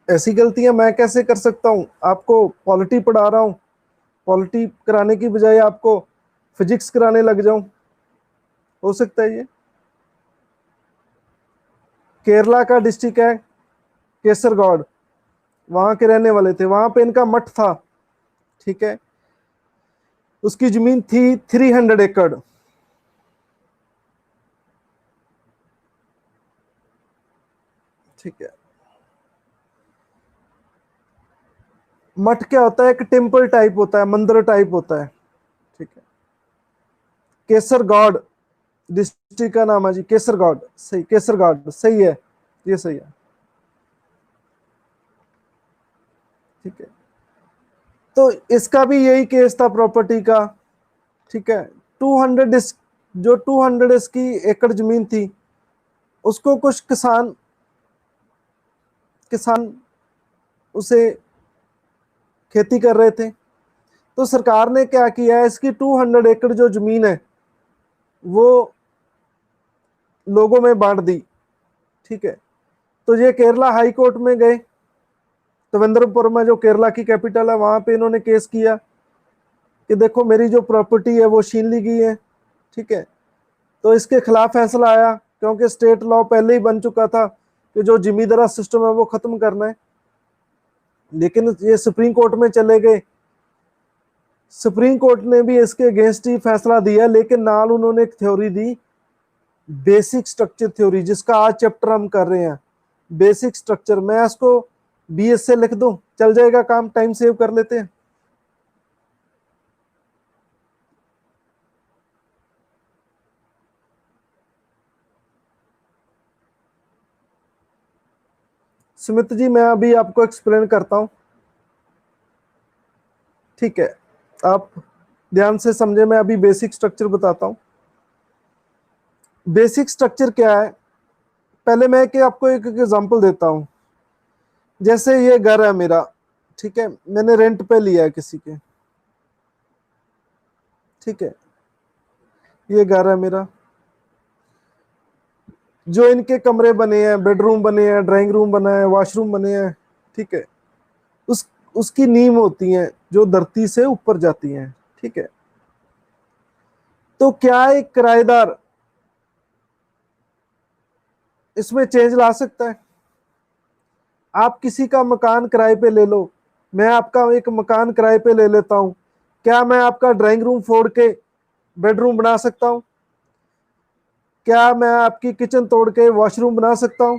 S1: ऐसी गलतियां मैं कैसे कर सकता हूं? आपको पॉलिटी पढ़ा रहा हूं, पॉलिटी कराने की बजाय आपको फिजिक्स कराने लग जाऊं? हो सकता है ये? केरला का डिस्ट्रिक्ट है केसरगौड़, वहां के रहने वाले थे, वहां पे इनका मठ था। ठीक है, उसकी जमीन थी 300 एकड़। ठीक है, मठ क्या होता है? एक टेम्पल टाइप होता है, मंदिर टाइप होता है। ठीक है। केसरगढ़ डिस्ट्रिक्ट का नाम है जी, केसरगढ़। सही, केसरगढ़ सही है, ये सही है। ठीक है। तो इसका भी यही केस था प्रॉपर्टी का। ठीक है। 200 जो 200 इसकी एकड़ जमीन थी, उसको कुछ किसान किसान उसे खेती कर रहे थे। तो सरकार ने क्या किया है, इसकी 200 एकड़ जो जमीन है वो लोगों में बांट दी। ठीक है। तो ये केरला हाई कोर्ट में गए, त्रिवेंद्रपुरम में, जो केरला की कैपिटल है, वहां पे इन्होंने केस किया कि देखो मेरी जो प्रॉपर्टी है वो छीन ली गई है। ठीक है। तो इसके खिलाफ फैसला आया, क्योंकि स्टेट लॉ पहले ही बन चुका था कि जो जिमीदारा सिस्टम है वो खत्म करना है। लेकिन ये सुप्रीम कोर्ट में चले गए, सुप्रीम कोर्ट ने भी इसके अगेंस्ट ही फैसला दिया, लेकिन नाल उन्होंने एक थ्योरी दी, बेसिक स्ट्रक्चर थ्योरी, जिसका आज चैप्टर हम कर रहे हैं, बेसिक स्ट्रक्चर। मैं इसको बीएस से लिख दूं, चल जाएगा काम? टाइम सेव कर लेते हैं। सुमित जी, मैं अभी आपको एक्सप्लेन करता हूं। ठीक है, आप ध्यान से समझे। मैं अभी बेसिक स्ट्रक्चर बताता हूं। बेसिक स्ट्रक्चर क्या है, पहले मैं कि आपको एक एग्जांपल देता हूं। जैसे ये घर है मेरा, ठीक है, मैंने रेंट पे लिया है किसी के। ठीक है। ये घर है मेरा, जो इनके कमरे बने हैं, बेडरूम बने हैं, ड्राइंग रूम बना है, वॉशरूम बने हैं। ठीक है। उस उसकी नींव होती है जो धरती से ऊपर जाती हैं। ठीक है। तो क्या एक किराएदार इसमें चेंज ला सकता है? आप किसी का मकान किराए पे ले लो, मैं आपका एक मकान किराए पे ले लेता हूं, क्या मैं आपका ड्राइंग रूम फोड़ के बेडरूम बना सकता हूं? क्या मैं आपकी किचन तोड़ के वॉशरूम बना सकता हूं?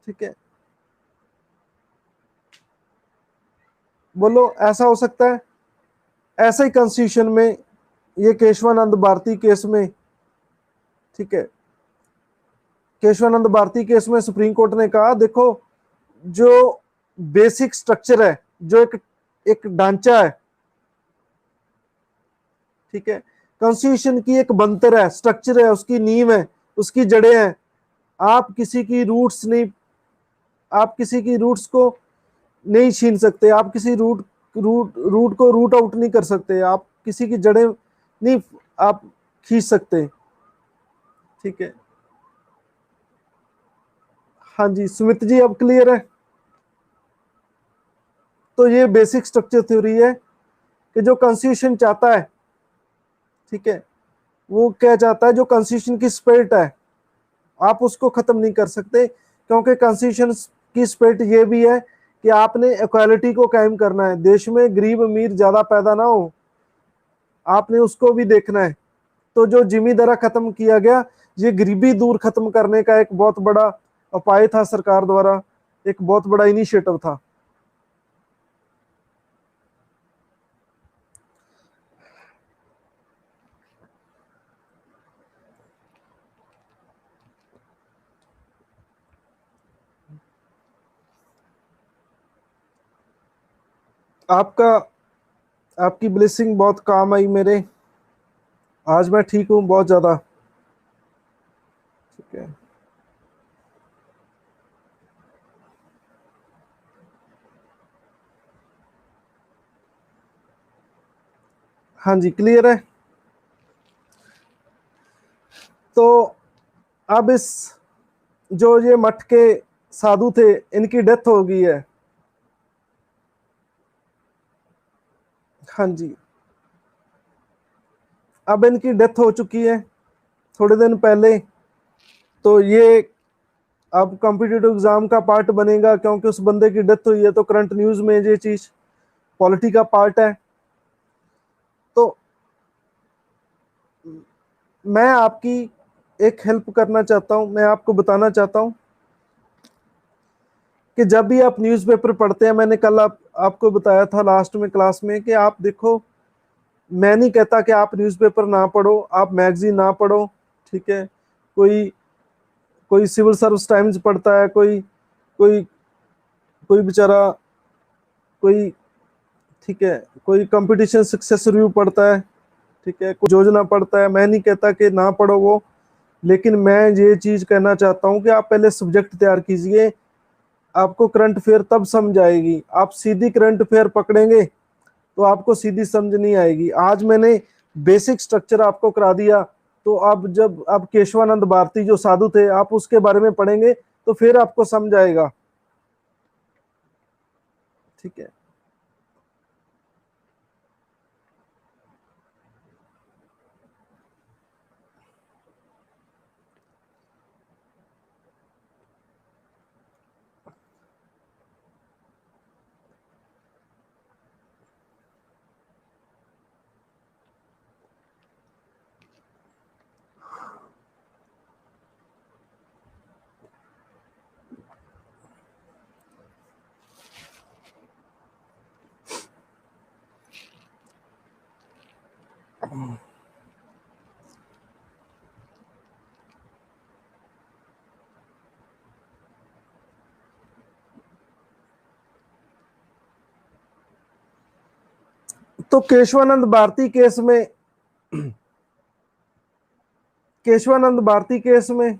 S1: ठीक है। बोलो, ऐसा हो सकता है? ऐसा ही कॉन्स्टिट्यूशन में, ये केशवानंद भारती केस में, ठीक है, केशवानंद भारती केस में सुप्रीम कोर्ट ने कहा देखो, जो बेसिक स्ट्रक्चर है, जो एक एक ढांचा है, ठीक है, कॉन्स्टिट्यूशन की एक बनतर है, स्ट्रक्चर है, उसकी नींव है, उसकी जड़ें हैं। आप किसी की रूट्स नहीं, आप किसी की रूट्स को नहीं छीन सकते, आप किसी रूट को रूट आउट नहीं कर सकते, आप किसी की जड़ें नहीं आप खींच सकते। ठीक है। हाँ जी सुमित जी, अब क्लियर है? तो ये बेसिक स्ट्रक्चर थ्योरी है कि जो कॉन्स्टिट्यूशन चाहता है, ठीक है, वो क्या चाहता है, जो कॉन्स्टिट्यूशन की स्पिरिट है आप उसको खत्म नहीं कर सकते, क्योंकि कॉन्स्टिट्यूशन की स्पिरिट ये भी है कि आपने इक्वालिटी को कायम करना है, देश में गरीब अमीर ज्यादा पैदा ना हो, आपने उसको भी देखना है। तो जो जिमी दरा खत्म किया गया, ये गरीबी दूर खत्म करने का एक बहुत बड़ा उपाय था सरकार द्वारा, एक बहुत बड़ा इनिशिएटिव था। आपका आपकी ब्लेसिंग बहुत काम आई मेरे, आज मैं ठीक हूँ बहुत ज्यादा। ठीक है। हाँ जी, क्लियर है। तो अब इस जो ये मठ के साधु थे, इनकी डेथ हो गई है। हाँ जी, अब इनकी डेथ हो चुकी है थोड़े दिन पहले। तो ये अब कॉम्पिटिटिव एग्जाम का पार्ट बनेगा, क्योंकि उस बंदे की डेथ हुई है, तो करंट न्यूज में ये चीज पॉलिटी का पार्ट है। तो मैं आपकी एक हेल्प करना चाहता हूं, मैं आपको बताना चाहता हूं कि जब भी आप न्यूज़पेपर पढ़ते हैं, मैंने कल आपको बताया था लास्ट में क्लास में कि आप देखो, मैं नहीं कहता कि आप न्यूज़पेपर ना पढ़ो, आप मैगजीन ना पढ़ो, ठीक है। कोई कोई सिविल सर्विस टाइम्स पढ़ता है, कोई कोई कोई बेचारा कोई, ठीक है, कोई कंपटीशन सक्सेस रिव्यू पढ़ता है, ठीक है, कोई योजना पढ़ता है। मैं नहीं कहता कि ना पढ़ो वो, लेकिन मैं ये चीज कहना चाहता हूँ कि आप पहले सब्जेक्ट तैयार कीजिए। आपको करंट अफेयर तब समझ आएगी। आप सीधी करंट अफेयर पकड़ेंगे तो आपको सीधी समझ नहीं आएगी। आज मैंने बेसिक स्ट्रक्चर आपको करा दिया, तो आप जब आप केशवानंद भारती जो साधु थे, आप उसके बारे में पढ़ेंगे तो फिर आपको समझ आएगा, ठीक है। तो केशवानंद भारती केस में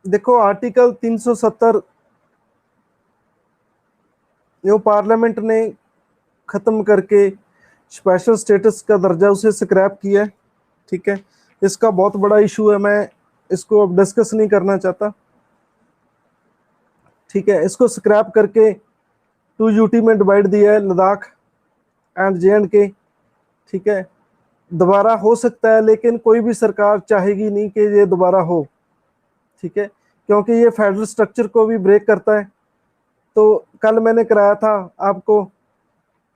S1: देखो, आर्टिकल 370 जो पार्लियामेंट ने खत्म करके स्पेशल स्टेटस का दर्जा उसे स्क्रैप किया है, ठीक है। इसका बहुत बड़ा इशू है, मैं इसको अब डिस्कस नहीं करना चाहता, ठीक है। इसको स्क्रैप करके 2 यूटी में डिवाइड दिया है, लद्दाख एंड JNK, ठीक है। दोबारा हो सकता है, लेकिन कोई भी सरकार चाहेगी नहीं कि ये दोबारा हो, ठीक है, क्योंकि ये फेडरल स्ट्रक्चर को भी ब्रेक करता है। तो कल मैंने कराया था आपको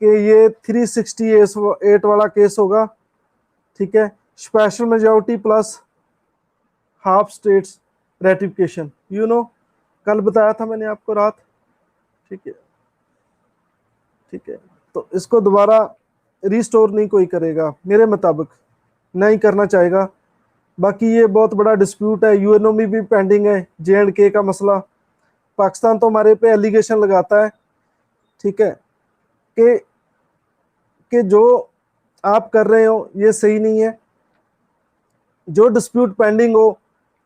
S1: कि ये 368 वाला केस होगा, ठीक है। Special majority plus half states ratification, कल बताया था मैंने आपको रात, ठीक है, ठीक है। तो इसको दोबारा रिस्टोर नहीं कोई करेगा मेरे मुताबिक, नहीं करना चाहेगा। बाकी ये बहुत बड़ा डिस्प्यूट है, यूएनओ में भी पेंडिंग है JNK का मसला। पाकिस्तान तो हमारे पे एलिगेशन लगाता है, ठीक है, कि जो आप कर रहे हो ये सही नहीं है। जो डिस्प्यूट पेंडिंग हो,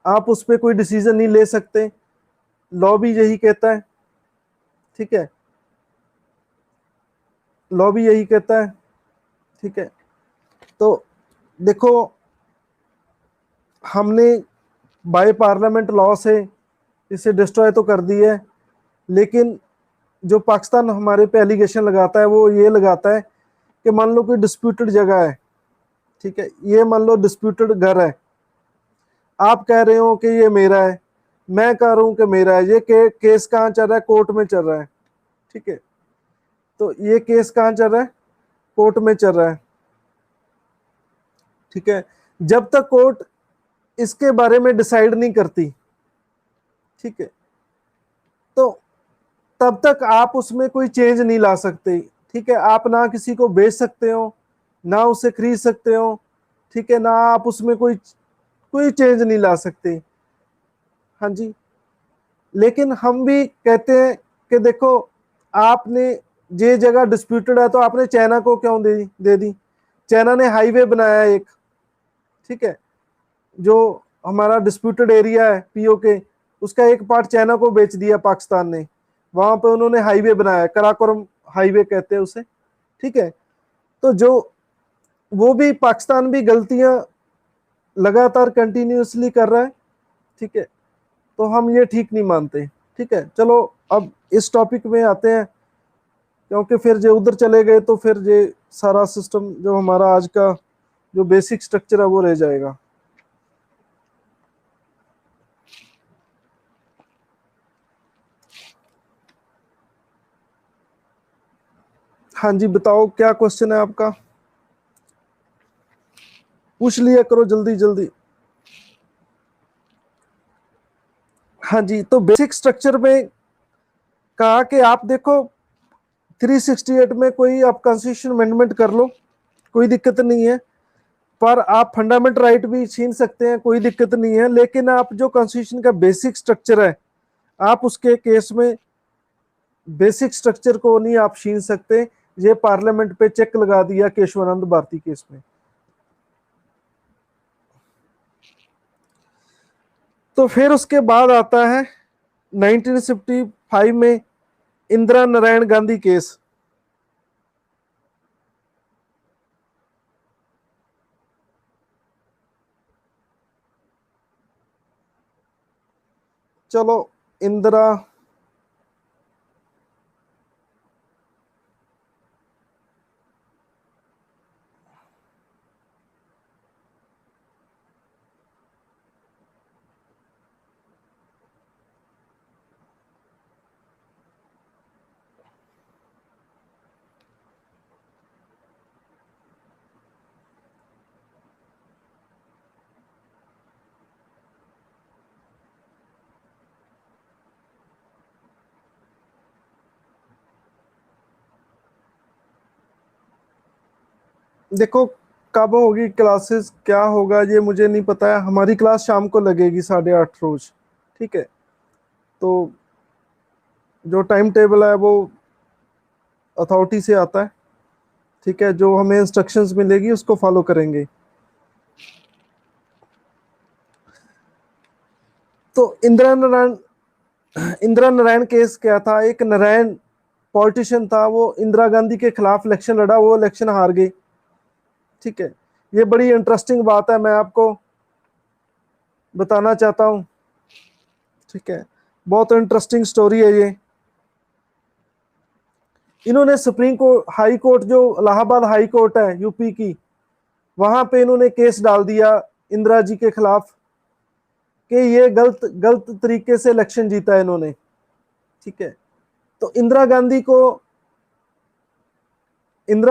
S1: आप उस पर कोई डिसीजन नहीं ले सकते, लॉ भी यही कहता है, ठीक है, लॉ भी यही कहता है, ठीक है। तो देखो, हमने बाय पार्लियामेंट लॉ से इसे डिस्ट्रॉय तो कर दी है, लेकिन जो पाकिस्तान हमारे पे एलिगेशन लगाता है वो ये लगाता है कि मान लो कोई डिस्प्यूटेड जगह है, ठीक है, ये मान लो डिस्प्यूटेड घर है, आप कह रहे हो कि ये मेरा है, मैं कह रहा हूं कि मेरा है। ये केस कहाँ चल रहा है? कोर्ट में चल रहा है, ठीक है। तो ये केस कहाँ चल रहा है? कोर्ट में चल रहा है, ठीक है। जब तक कोर्ट इसके बारे में डिसाइड नहीं करती, ठीक है, तो तब तक आप उसमें कोई चेंज नहीं ला सकते, ठीक है। आप ना किसी को बेच सकते हो, ना उसे खरीद सकते हो, ठीक है, ना आप उसमें कोई कोई चेंज नहीं ला सकते, हाँ जी। लेकिन हम भी कहते हैं कि देखो, आपने ये जगह डिस्प्यूटेड है तो आपने चाइना को क्यों दे दी? चाइना ने हाईवे बनाया है एक, ठीक है, जो हमारा डिस्प्यूटेड एरिया है POK, उसका एक पार्ट चाइना को बेच दिया पाकिस्तान ने। वहां पे उन्होंने हाईवे बनाया, कराकोरम हाईवे कहते हैं उसे, ठीक है। तो जो वो भी पाकिस्तान भी गलतियां लगातार कंटिन्यूअसली कर रहा है, ठीक है। तो हम ये ठीक नहीं मानते, ठीक है। चलो अब इस टॉपिक में आते हैं, क्योंकि फिर जो उधर चले गए तो फिर ये सारा सिस्टम जो हमारा आज का जो बेसिक स्ट्रक्चर है वो रह जाएगा। हाँ जी, बताओ क्या क्वेश्चन है आपका, पूछ लिया करो जल्दी जल्दी। हाँ जी, तो बेसिक स्ट्रक्चर में कहा कि आप देखो 368 में कोई आप कॉन्स्टिट्यूशन अमेंडमेंट कर लो, कोई दिक्कत नहीं है, पर आप फंडामेंटल राइट भी छीन सकते हैं, कोई दिक्कत नहीं है, लेकिन आप जो कॉन्स्टिट्यूशन का बेसिक स्ट्रक्चर है, आप उसके केस में बेसिक स्ट्रक्चर को नहीं आप छीन सकते। ये पार्लियामेंट पे चेक लगा दिया केशवानंद भारती केस में। तो फिर उसके बाद आता है 1955 में इंदिरा नारायण गांधी केस। चलो इंदिरा देखो कब होगी क्लासेस, क्या होगा ये मुझे नहीं पता है। हमारी क्लास शाम को लगेगी 8:30 रोज, ठीक है। तो जो टाइम टेबल है वो अथॉरिटी से आता है, ठीक है, जो हमें इंस्ट्रक्शंस मिलेगी उसको फॉलो करेंगे। तो इंदिरा नारायण केस क्या था, एक नारायण पॉलिटिशियन था, वो इंदिरा गांधी के खिलाफ इलेक्शन लड़ा, वो इलेक्शन हार गई, ठीक है। ये बड़ी इंटरेस्टिंग बात है, मैं आपको बताना चाहता हूँ, ठीक है, बहुत इंटरेस्टिंग स्टोरी है ये। इन्होंने सुप्रीम कोर्ट, हाई कोर्ट, जो इलाहाबाद हाई कोर्ट है यूपी की, वहां पे इन्होंने केस डाल दिया इंदिरा जी के खिलाफ कि ये गलत गलत तरीके से इलेक्शन जीता है इन्होंने, ठीक है। तो इंदिरा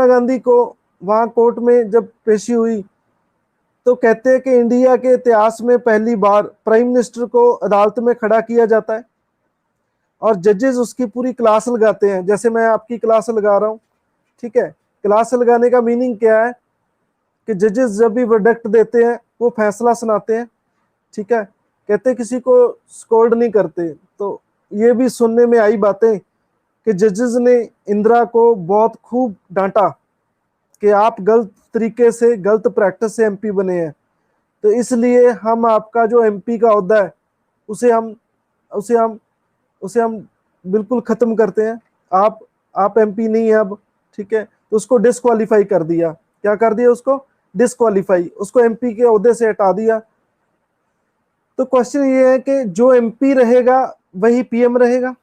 S1: गांधी को वहां कोर्ट में जब पेशी हुई तो कहते हैं कि इंडिया के इतिहास में पहली बार प्राइम मिनिस्टर को अदालत में खड़ा किया जाता है और जजेस उसकी पूरी क्लास लगाते हैं, जैसे मैं आपकी क्लास लगा रहा हूँ, ठीक है। क्लास लगाने का मीनिंग क्या है कि जजेस जब भी वर्डिक्ट देते हैं वो फैसला सुनाते हैं, ठीक है, कहते किसी को स्कोल्ड नहीं करते। तो ये भी सुनने में आई बातें कि जजेस ने इंदिरा को बहुत खूब डांटा कि आप गलत तरीके से, गलत प्रैक्टिस से एमपी बने हैं, तो इसलिए हम आपका जो एमपी का ओहदा है उसे हम उसे हम उसे हम बिल्कुल खत्म करते हैं, आप एमपी नहीं है अब, ठीक है। तो उसको डिस्क्वालीफाई कर दिया, क्या कर दिया उसको, डिस्क्वालीफाई, उसको एमपी के ओहदे से हटा दिया। तो क्वेश्चन ये है कि जो एमपी रहेगा वही पीएम रहेगा,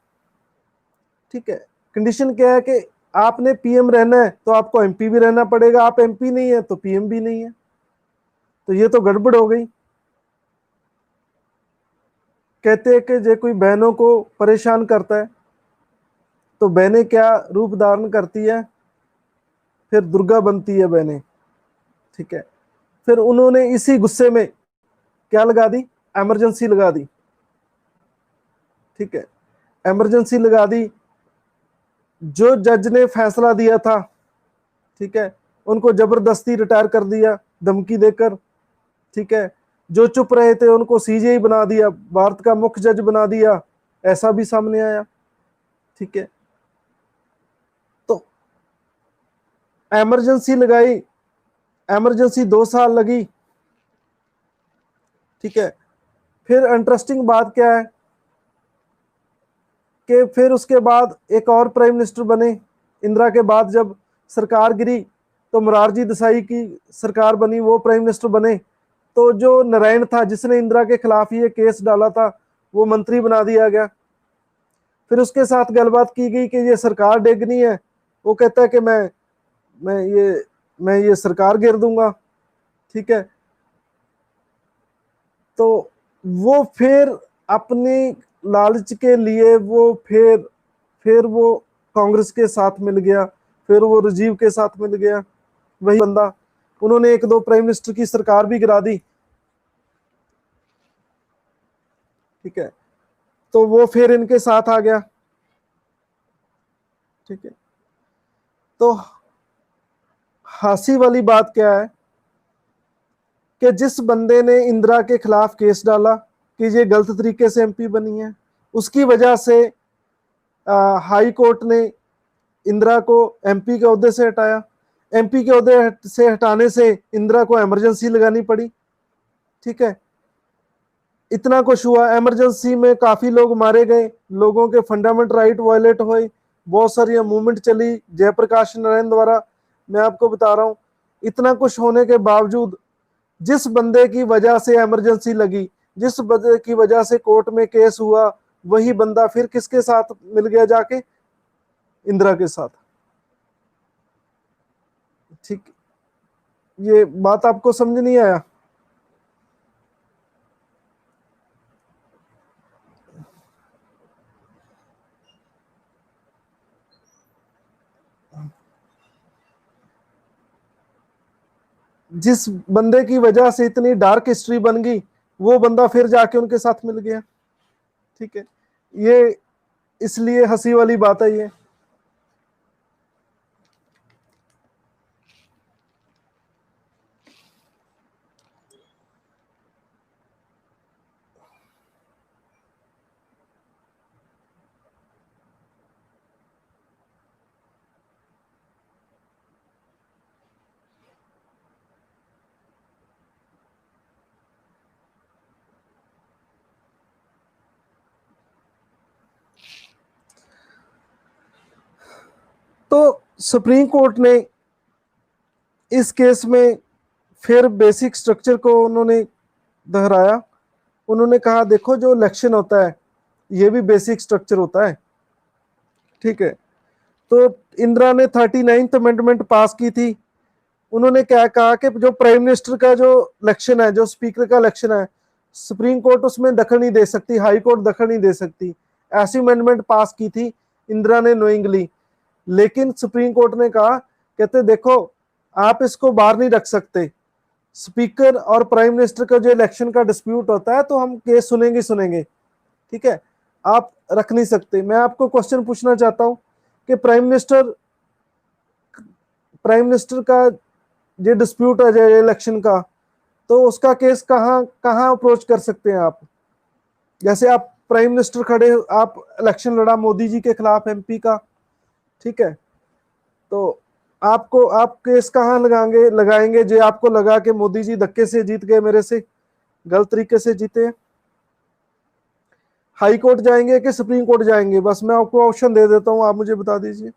S1: ठीक है। कंडीशन क्या है कि आपने पीएम रहना है तो आपको एमपी भी रहना पड़ेगा, आप एमपी नहीं है तो पीएम भी नहीं है, तो ये तो गड़बड़ हो गई। कहते हैं कि जो कोई बहनों को परेशान करता है तो बहनें क्या रूप धारण करती है, फिर दुर्गा बनती है बहनें, ठीक है। फिर उन्होंने इसी गुस्से में क्या लगा दी, इमरजेंसी लगा दी, ठीक है, इमरजेंसी लगा दी। जो जज ने फैसला दिया था, ठीक है, उनको जबरदस्ती रिटायर कर दिया धमकी देकर, ठीक है। जो चुप रहे थे उनको सीजेआई बना दिया, भारत का मुख्य जज बना दिया, ऐसा भी सामने आया, ठीक है। तो इमरजेंसी लगाई, इमरजेंसी 2 साल लगी, ठीक है। फिर इंटरेस्टिंग बात क्या है कि फिर उसके बाद एक और प्राइम मिनिस्टर बने इंदिरा के बाद, जब सरकार गिरी तो मोरारजी देसाई की सरकार बनी, वो प्राइम मिनिस्टर बने। तो जो नारायण था जिसने इंदिरा के खिलाफ ये केस डाला था वो मंत्री बना दिया गया। फिर उसके साथ गलबात की गई कि ये सरकार डेगनी है, वो कहता है कि मैं ये मैं ये सरकार गिर दूंगा, ठीक है। तो वो फिर अपने लालच के लिए वो फिर वो कांग्रेस के साथ मिल गया, फिर वो राजीव के साथ मिल गया, वही बंदा। उन्होंने एक दो प्राइम मिनिस्टर की सरकार भी गिरा दी, ठीक है, तो वो फिर इनके साथ आ गया, ठीक है। तो हंसी वाली बात क्या है कि जिस बंदे ने इंदिरा के खिलाफ केस डाला कि ये गलत तरीके से एमपी बनी है, उसकी वजह से हाई कोर्ट ने इंदिरा को एमपी के ओहदे से हटाया। एमपी के ओहदे से हटाने से इंदिरा को इमरजेंसी लगानी पड़ी, ठीक है। इतना कुछ हुआ, इमरजेंसी में काफी लोग मारे गए, लोगों के फंडामेंटल राइट वायलेट हुए, बहुत सारी मूवमेंट चली जयप्रकाश नारायण द्वारा। मैं आपको बता रहा हूं, इतना कुछ होने के बावजूद जिस बंदे की वजह से इमरजेंसी लगी, जिस बंदे की वजह से कोर्ट में केस हुआ, वही बंदा फिर किसके साथ मिल गया जाके, इंदिरा के साथ, ठीक। ये बात आपको समझ नहीं आया? जिस बंदे की वजह से इतनी डार्क हिस्ट्री बन गई, वो बंदा फिर जाके उनके साथ मिल गया, ठीक है। ये इसलिए हंसी वाली बात है ये। तो सुप्रीम कोर्ट ने इस केस में फिर बेसिक स्ट्रक्चर को उन्होंने दोहराया। उन्होंने कहा देखो जो इलेक्शन होता है ये भी बेसिक स्ट्रक्चर होता है, ठीक है। तो इंदिरा ने 39th अमेंडमेंट पास की थी। उन्होंने क्या कहा कि जो प्राइम मिनिस्टर का जो इलेक्शन है, जो स्पीकर का इलेक्शन है, सुप्रीम कोर्ट उसमें दखल नहीं दे सकती, हाई कोर्ट दखल नहीं दे सकती। ऐसी अमेंडमेंट पास की थी इंदिरा ने नोइंगली। लेकिन सुप्रीम कोर्ट ने कहा, कहते देखो आप इसको बाहर नहीं रख सकते, स्पीकर और प्राइम मिनिस्टर का जो इलेक्शन का डिस्प्यूट होता है तो हम केस सुनेंगे सुनेंगे, ठीक है, आप रख नहीं सकते। मैं आपको क्वेश्चन पूछना चाहता हूं कि प्राइम मिनिस्टर का ये डिस्प्यूट है जो इलेक्शन का, तो उसका केस कहाँ कहाँ अप्रोच कर सकते हैं आप? जैसे आप प्राइम मिनिस्टर खड़े, आप इलेक्शन लड़ा मोदी जी के खिलाफ एमपी का, ठीक है, तो आपको आप केस कहाँ लगाएंगे लगाएंगे जो आपको लगा कि मोदी जी धक्के से जीत गए, मेरे से गलत तरीके से जीते? हाई कोर्ट जाएंगे कि सुप्रीम कोर्ट जाएंगे? बस मैं आपको ऑप्शन दे देता हूं, आप मुझे बता दीजिए।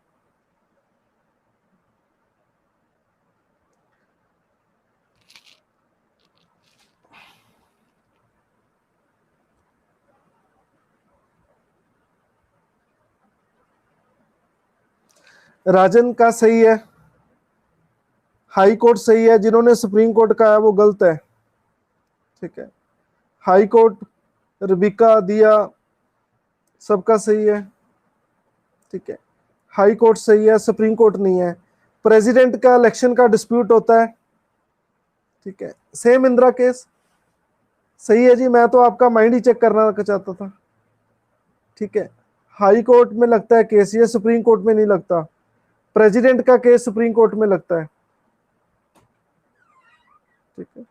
S1: राजन का सही है, हाई कोर्ट सही है, जिन्होंने सुप्रीम कोर्ट का है वो गलत है, ठीक है। हाई कोर्ट, रबिका, दिया, सबका सही है, ठीक है। हाई कोर्ट सही है, सुप्रीम कोर्ट नहीं है। प्रेसिडेंट का इलेक्शन का डिस्प्यूट होता है, ठीक है, सेम इंदिरा केस। सही है जी, मैं तो आपका माइंड ही चेक करना चाहता था, ठीक है। हाई कोर्ट में लगता है केस, ये सुप्रीम कोर्ट में नहीं लगता। प्रेसिडेंट का केस सुप्रीम कोर्ट में लगता है, ठीक है।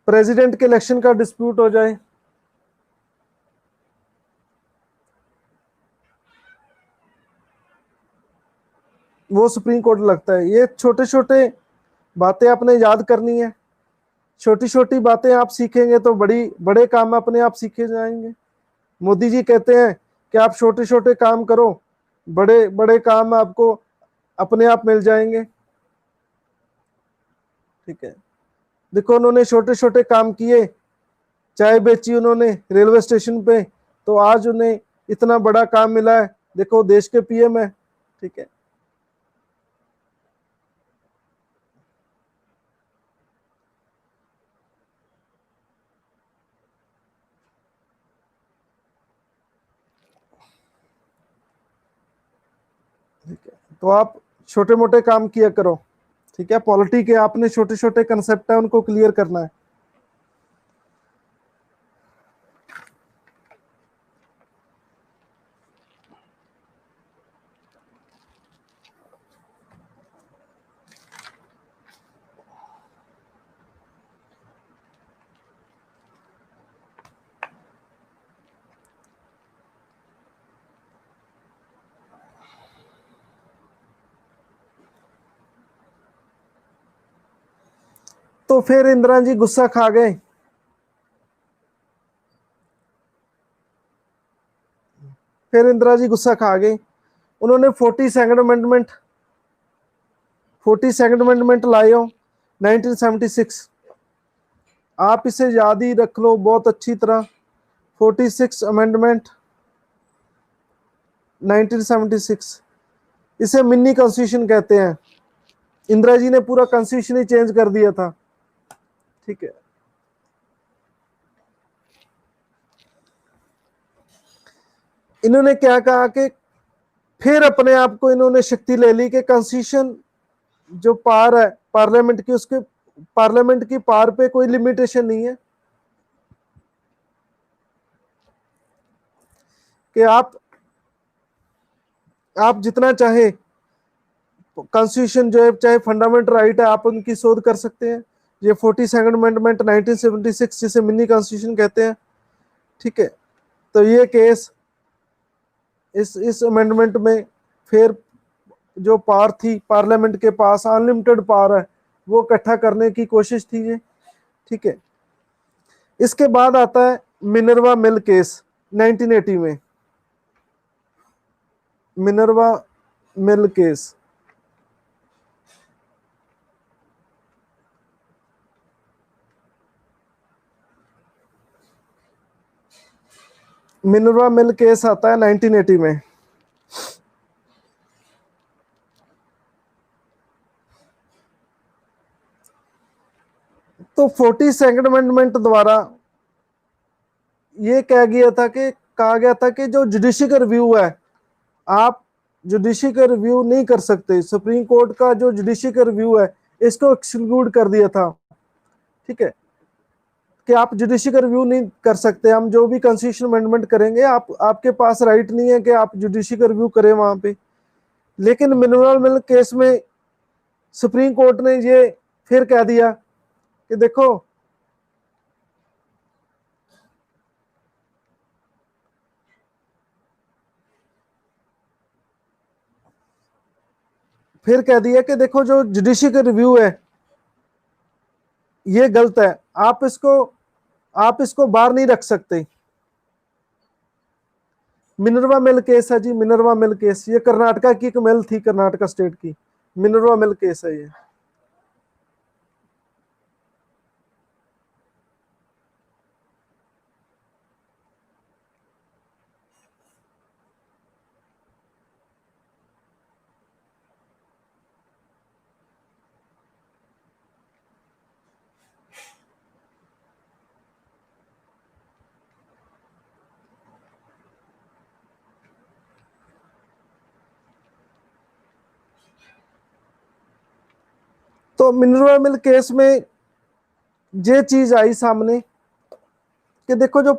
S1: प्रेसिडेंट के इलेक्शन का डिस्प्यूट हो जाए, वो सुप्रीम कोर्ट लगता है। ये छोटे छोटे बातें आपने याद करनी है, छोटी छोटी बातें आप सीखेंगे तो बड़ी बड़े काम अपने आप सीखे जाएंगे। मोदी जी कहते हैं कि आप छोटे छोटे काम करो, बड़े बड़े काम आपको अपने आप मिल जाएंगे, ठीक है। देखो उन्होंने छोटे छोटे काम किए, चाय बेची उन्होंने रेलवे स्टेशन पे, तो आज उन्हें इतना बड़ा काम मिला है, देखो देश के पीएम है, ठीक है। ठीक है, तो आप छोटे मोटे काम किया करो, ठीक है। पॉलिटी के आपने छोटे छोटे कंसेप्ट है उनको क्लियर करना है। तो फिर इंदिरा जी गुस्सा खा गए। फिर इंदिरा जी गुस्सा खा गई। उन्होंने 42nd अमेंडमेंट लाए हो 1976। आप इसे याद ही रख लो बहुत अच्छी तरह। 46 अमेंडमेंट 1976, इसे मिनी कॉन्स्टिट्यूशन कहते हैं। इंदिरा जी ने पूरा कॉन्स्टिट्यूशन ही चेंज कर दिया था, ठीक है। इन्होंने क्या कहा कि फिर अपने आप को इन्होंने शक्ति ले ली कि कॉन्स्टिट्यूशन जो पार है पार्लियामेंट की, उसके पार्लियामेंट की पार पे कोई लिमिटेशन नहीं है कि आप जितना चाहे कॉन्स्टिट्यूशन जो है, चाहे फंडामेंटल राइट है, आप उनकी शोध कर सकते हैं। ये 42nd अमेंडमेंट 1976 जिसे मिनी कॉन्स्टिट्यूशन कहते हैं, ठीक है। तो ये केस इस अमेंडमेंट में फिर जो पावर थी पार्लियामेंट के पास, अनलिमिटेड पावर है, वो इकट्ठा करने की कोशिश थी ये, ठीक है। इसके बाद आता है मिनर्वा मिल केस 1980 में। Minerva mill case, Minerva mill case आता है 1980 में। तो 42nd अमेंडमेंट द्वारा ये कहा गया था कि जो जुडिशल रिव्यू है, आप जुडिशल रिव्यू नहीं कर सकते। सुप्रीम कोर्ट का जो जुडिशल रिव्यू है इसको एक्सक्लूड कर दिया था, ठीक है, कि आप जुडिशल रिव्यू नहीं कर सकते। हम जो भी कॉन्स्टिट्यूशन अमेंडमेंट करेंगे, आपके पास राइट नहीं है कि आप जुडिशल रिव्यू करें वहां पे। लेकिन मिनरल मिल केस में सुप्रीम कोर्ट ने ये फिर कह दिया कि देखो, फिर कह दिया कि देखो जो जुडिशल रिव्यू है ये गलत है, आप इसको बाहर नहीं रख सकते। मिनर्वा मिल केस है जी, मिनर्वा मिल केस, ये कर्नाटका की एक मिल थी, कर्नाटका स्टेट की। मिनर्वा मिल केस है ये। तो मिनर्वा मिल केस में ये चीज आई सामने कि देखो जो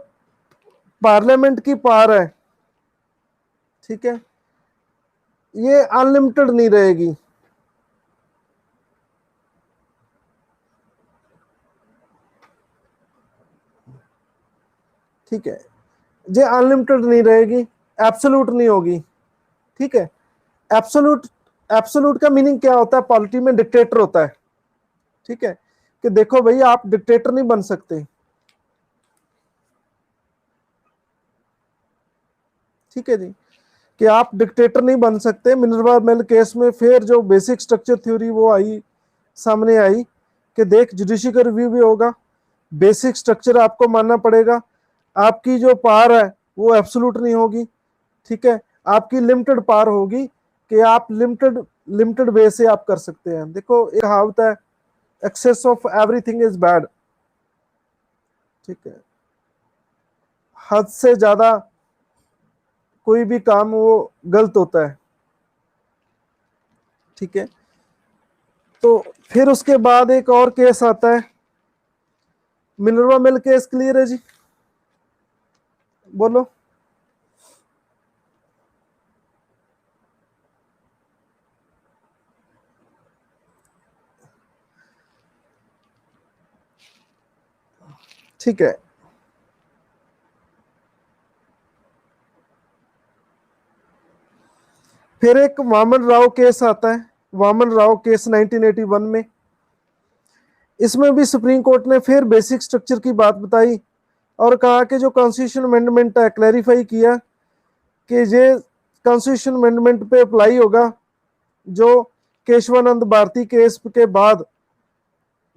S1: पार्लियामेंट की पावर है, ठीक है, ये अनलिमिटेड नहीं रहेगी, ठीक है। ये अनलिमिटेड नहीं रहेगी, एब्सोल्यूट नहीं होगी, ठीक है। एब्सोल्यूट एब्सोल्यूट का मीनिंग क्या होता है? पॉलिटी में डिक्टेटर होता है, ठीक है, कि देखो भाई आप डिक्टेटर नहीं बन सकते, ठीक है जी, कि आप डिक्टेटर नहीं बन सकते। मिनर्वा मिल केस में फिर जो बेसिक स्ट्रक्चर थ्योरी वो आई, सामने आई कि देख जुडिशल रिव्यू भी होगा, बेसिक स्ट्रक्चर आपको मानना पड़ेगा, आपकी जो पावर है वो एब्सोल्यूट नहीं होगी, ठीक है, आपकी लिमिटेड पावर होगी कि आप लिमिटेड लिमिटेड वे से आप कर सकते हैं। देखो एक कहावत है, excess of everything is bad, ठीक है, हद से ज्यादा कोई भी काम वो गलत होता है, ठीक है। तो फिर उसके बाद एक और केस आता है, मिनर्वा मिल केस। क्लियर है जी? बोलो। ठीक है। फिर एक वामन राव केस आता है, वामन राव केस 1981 में। इसमें भी सुप्रीम कोर्ट ने फिर बेसिक स्ट्रक्चर की बात बताई और कहा कि जो कॉन्स्टिट्यूशन अमेंडमेंट है, क्लैरिफाई किया कि ये कॉन्स्टिट्यूशन अमेंडमेंट पे अप्लाई होगा जो केशवानंद भारती केस के बाद,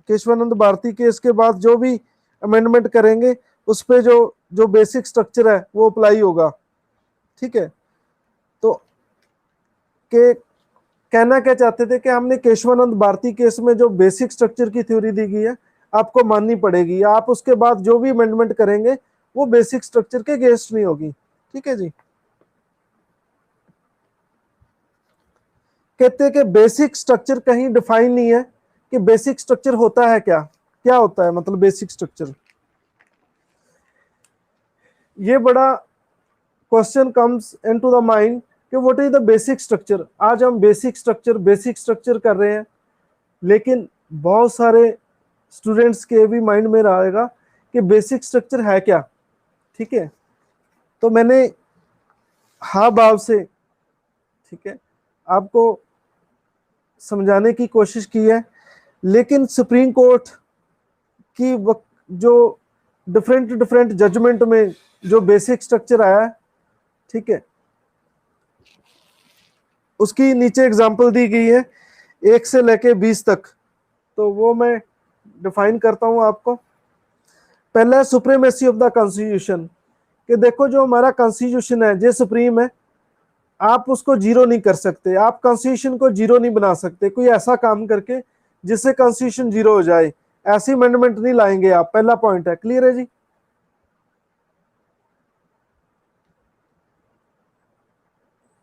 S1: केशवानंद भारती केस के बाद जो भी अमेंडमेंट करेंगे उस पे जो जो बेसिक स्ट्रक्चर है वो अप्लाई होगा। ठीक है। तो के कहना क्या चाहते थे कि हमने केशवानंद भारती केस में जो बेसिक स्ट्रक्चर की थ्योरी दी गई है आपको माननी पड़ेगी, आप उसके बाद जो भी अमेंडमेंट करेंगे वो बेसिक स्ट्रक्चर के अगेंस्ट नहीं होगी। ठीक है जी। कहते हैं कि बेसिक स्ट्रक्चर कहीं डिफाइन नहीं है कि बेसिक स्ट्रक्चर होता है क्या, क्या होता है मतलब बेसिक स्ट्रक्चर। ये बड़ा question comes into the mind कि what is the basic structure. आज हम बेसिक स्ट्रक्चर कर रहे हैं, लेकिन बहुत सारे स्टूडेंट्स के भी माइंड में रहेगा कि बेसिक स्ट्रक्चर है क्या। ठीक है। तो मैंने हाँ भाव से, ठीक है, आपको समझाने की कोशिश की है, लेकिन सुप्रीम कोर्ट की जो डिफरेंट डिफरेंट जजमेंट में जो बेसिक स्ट्रक्चर आया है, ठीक है, उसकी नीचे एग्जांपल दी गई है 1 से लेके 20 तक। तो वो मैं डिफाइन करता हूं आपको। पहला है सुप्रीमेसी ऑफ द कॉन्स्टिट्यूशन, कि देखो जो हमारा कॉन्स्टिट्यूशन है ये सुप्रीम है, आप उसको जीरो नहीं कर सकते, आप कॉन्स्टिट्यूशन को जीरो नहीं बना सकते कोई ऐसा काम करके जिससे कॉन्स्टिट्यूशन जीरो हो जाए, ऐसी अमेंडमेंट नहीं लाएंगे आप। पहला पॉइंट है। क्लियर है जी?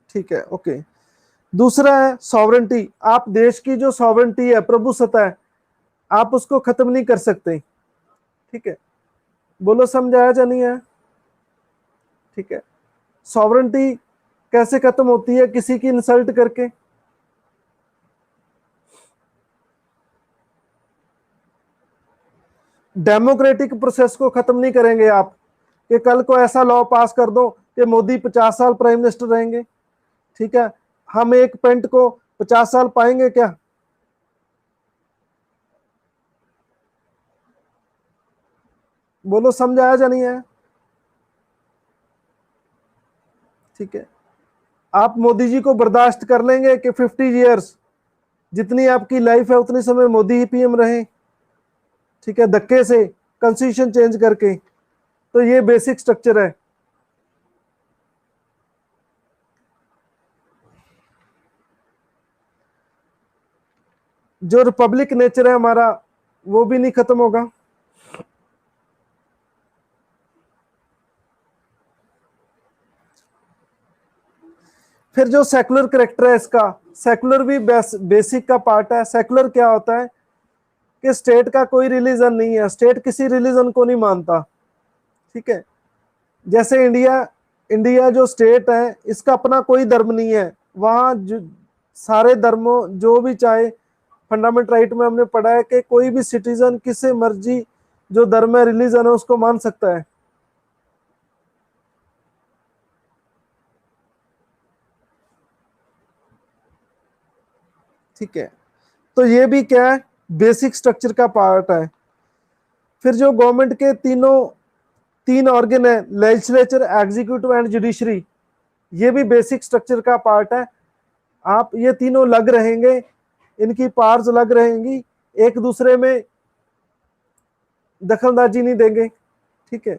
S1: ठीक है, ओके। दूसरा है सॉवरेंटी, आप देश की जो सॉवरेंटी है, प्रभुसत्ता है, आप उसको खत्म नहीं कर सकते। ठीक है। बोलो समझाया या नहीं है? ठीक है। सॉवरेंटी कैसे खत्म होती है? किसी की इंसल्ट करके। डेमोक्रेटिक प्रोसेस को खत्म नहीं करेंगे आप कि कल को ऐसा लॉ पास कर दो कि मोदी 50 साल प्राइम मिनिस्टर रहेंगे। ठीक है। हम एक पेंट को 50 साल पाएंगे क्या? बोलो समझाया या नहीं है? ठीक है। आप मोदी जी को बर्दाश्त कर लेंगे कि 50 ईयर्स, जितनी आपकी लाइफ है उतनी समय मोदी ही पीएम रहे, ठीक है, धक्के से कॉन्स्टिट्यूशन चेंज करके। तो ये बेसिक स्ट्रक्चर है। जो रिपब्लिक नेचर है हमारा वो भी नहीं खत्म होगा। फिर जो सेकुलर करेक्टर है इसका, सेकुलर भी बेसिक का पार्ट है। सेकुलर क्या होता है कि स्टेट का कोई रिलीजन नहीं है, स्टेट किसी रिलीजन को नहीं मानता। ठीक है। जैसे इंडिया, इंडिया जो स्टेट है इसका अपना कोई धर्म नहीं है, वहां सारे धर्मों जो भी चाहे, फंडामेंटल राइट में हमने पढ़ा है कि कोई भी सिटीजन किसी मर्जी जो धर्म है, रिलीजन है, उसको मान सकता है। ठीक है। तो ये भी क्या है? बेसिक स्ट्रक्चर का पार्ट है। फिर जो गवर्नमेंट के तीन ऑर्गन है, लेजिस्लेचर, एग्जीक्यूटिव एंड जुडिशरी, ये भी बेसिक स्ट्रक्चर का पार्ट है। आप ये तीनों लग रहेंगे, इनकी पार्ट्स अलग रहेंगी, एक दूसरे में दखलंदाजी नहीं देंगे। ठीक है।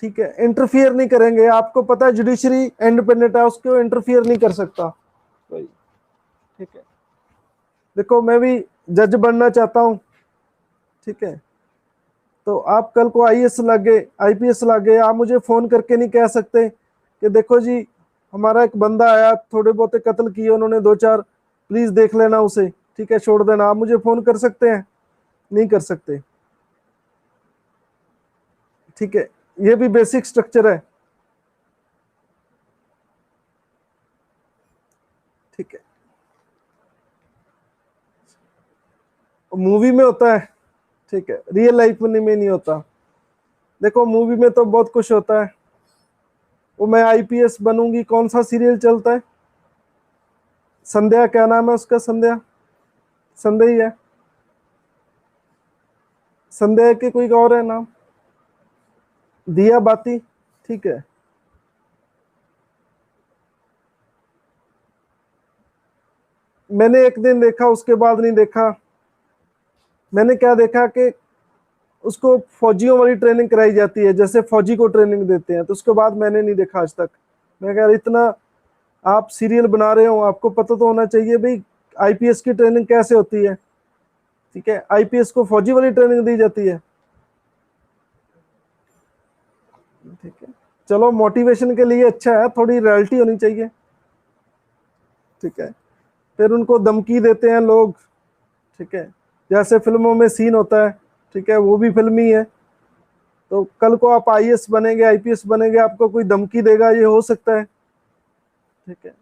S1: ठीक है। इंटरफियर नहीं करेंगे। आपको पता है जुडिशरी इंडिपेंडेंट है, उसको इंटरफियर नहीं कर सकता कोई। ठीक है। देखो मैं भी जज बनना चाहता हूं, ठीक है, तो आप कल को आईएएस लगे, आईपीएस लगे, आप मुझे फोन करके नहीं कह सकते कि देखो जी हमारा एक बंदा आया, थोड़े बहुत कत्ल किए उन्होंने, 2-4, प्लीज देख लेना उसे, ठीक है, छोड़ देना। आप मुझे फोन कर सकते हैं? नहीं कर सकते, ठीक है। ये भी बेसिक स्ट्रक्चर है, ठीक है। मूवी में होता है, ठीक है, रियल लाइफ में नहीं होता। देखो मूवी में तो बहुत कुछ होता है। वो मैं आईपीएस बनूंगी, कौन सा सीरियल चलता है? संध्या, क्या नाम है उसका? संध्या, संध्या ही है। संध्या के कोई और है नाम? दिया बाती, ठीक है। मैंने एक दिन देखा, उसके बाद नहीं देखा। मैंने क्या देखा कि उसको फौजियों वाली ट्रेनिंग कराई जाती है, जैसे फौजी को ट्रेनिंग देते हैं, तो उसके बाद मैंने नहीं देखा आज तक। मैं कह रहा, इतना आप सीरियल बना रहे हो, आपको पता तो होना चाहिए भाई आईपीएस की ट्रेनिंग कैसे होती है, ठीक है। आईपीएस को फौजी वाली ट्रेनिंग दी जाती है, ठीक है। चलो मोटिवेशन के लिए अच्छा है, थोड़ी रियलिटी होनी चाहिए, ठीक है। फिर उनको धमकी देते हैं लोग, ठीक है, जैसे फिल्मों में सीन होता है, ठीक है, वो भी फिल्मी है। तो कल को आप आईएएस बनेंगे, आईपीएस बनेंगे, आपको कोई धमकी देगा, ये हो सकता है, ठीक है।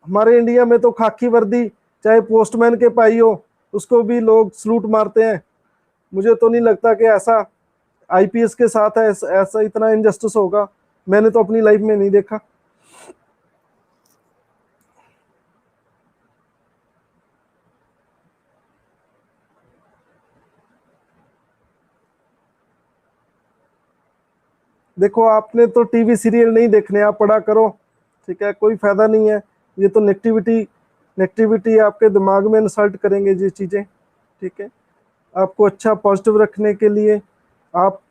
S1: हमारे इंडिया में तो खाकी वर्दी, चाहे पोस्टमैन के पाई हो, उसको भी लोग सलूट मारते हैं। मुझे तो नहीं लगता कि ऐसा आईपीएस के साथ है, ऐसा इतना इनजस्टिस होगा। मैंने तो अपनी लाइफ में नहीं देखा। देखो आपने तो टीवी सीरियल नहीं देखने, आप पढ़ा करो, ठीक है, कोई फायदा नहीं है। ये तो नेगेटिविटी नेगेटिविटी आपके दिमाग में इंसल्ट करेंगे ये चीजें, ठीक है। आपको अच्छा पॉजिटिव रखने के लिए आप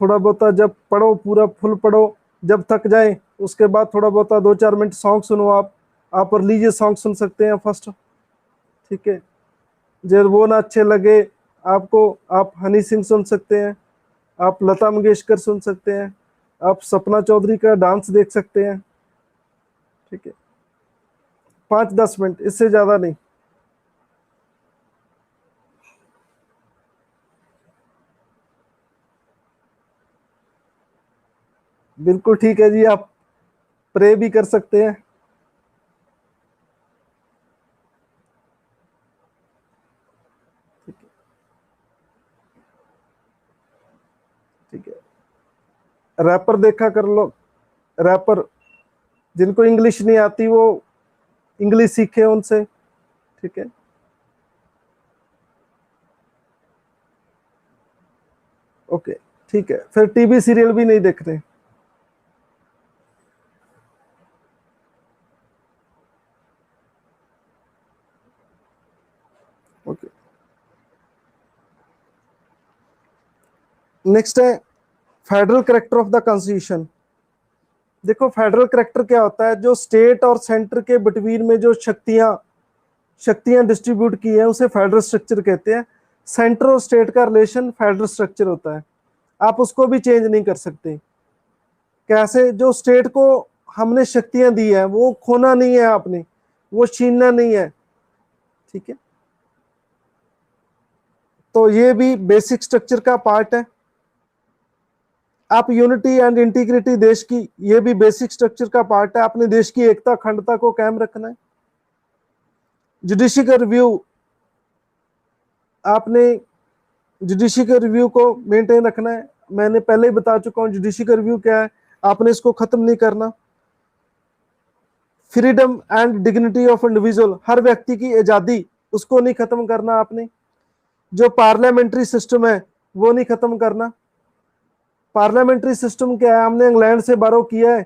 S1: थोड़ा बहुत जब पढ़ो, पूरा फुल पढ़ो, जब थक जाए उसके बाद थोड़ा बहुत 2-4 मिनट सॉन्ग सुनो। आप रिलीजियस सॉन्ग सुन सकते हैं फर्स्ट, ठीक है। जब वो ना अच्छे लगे आपको, आप हनी सिंह सुन सकते हैं, आप लता मंगेशकर सुन सकते हैं, आप सपना चौधरी का डांस देख सकते हैं, ठीक है। 5-10 मिनट, इससे ज्यादा नहीं। बिल्कुल ठीक है जी, आप प्रे भी कर सकते हैं, ठीक है, ठीक है। रैपर देखा कर लो, रैपर, जिनको इंग्लिश नहीं आती वो इंग्लिश सीखे उनसे, ठीक है। ओके, ठीक है, फिर टीवी सीरियल भी नहीं देखने। ओके, नेक्स्ट है federal character of the constitution. देखो फेडरल करेक्टर क्या होता है? जो स्टेट और सेंटर के बिटवीन में जो शक्तियां शक्तियां डिस्ट्रीब्यूट की है, उसे फेडरल स्ट्रक्चर कहते हैं। सेंटर और स्टेट का रिलेशन फेडरल स्ट्रक्चर होता है, आप उसको भी चेंज नहीं कर सकते। कैसे? जो स्टेट को हमने शक्तियां दी है वो खोना नहीं है आपने, वो छीनना नहीं है, ठीक है। तो ये भी बेसिक स्ट्रक्चर का पार्ट है। आप यूनिटी एंड इंटीग्रिटी देश की, ये भी बेसिक स्ट्रक्चर का पार्ट है। अपने देश की एकता अखंडता को कायम रखना है। जुडिशरी का रिव्यू, आपने जुडिशरी के रिव्यू को मेंटेन रखना है। मैंने पहले ही बता चुका हूं जुडिशरी का रिव्यू क्या है, आपने इसको खत्म नहीं करना। Freedom and dignity of individual, हर व्यक्ति की आजादी, उसको नहीं खत्म करना आपने। जो पार्लियामेंट्री सिस्टम है वो नहीं खत्म करना। पार्लियामेंट्री सिस्टम क्या है? हमने इंग्लैंड से बारो किया है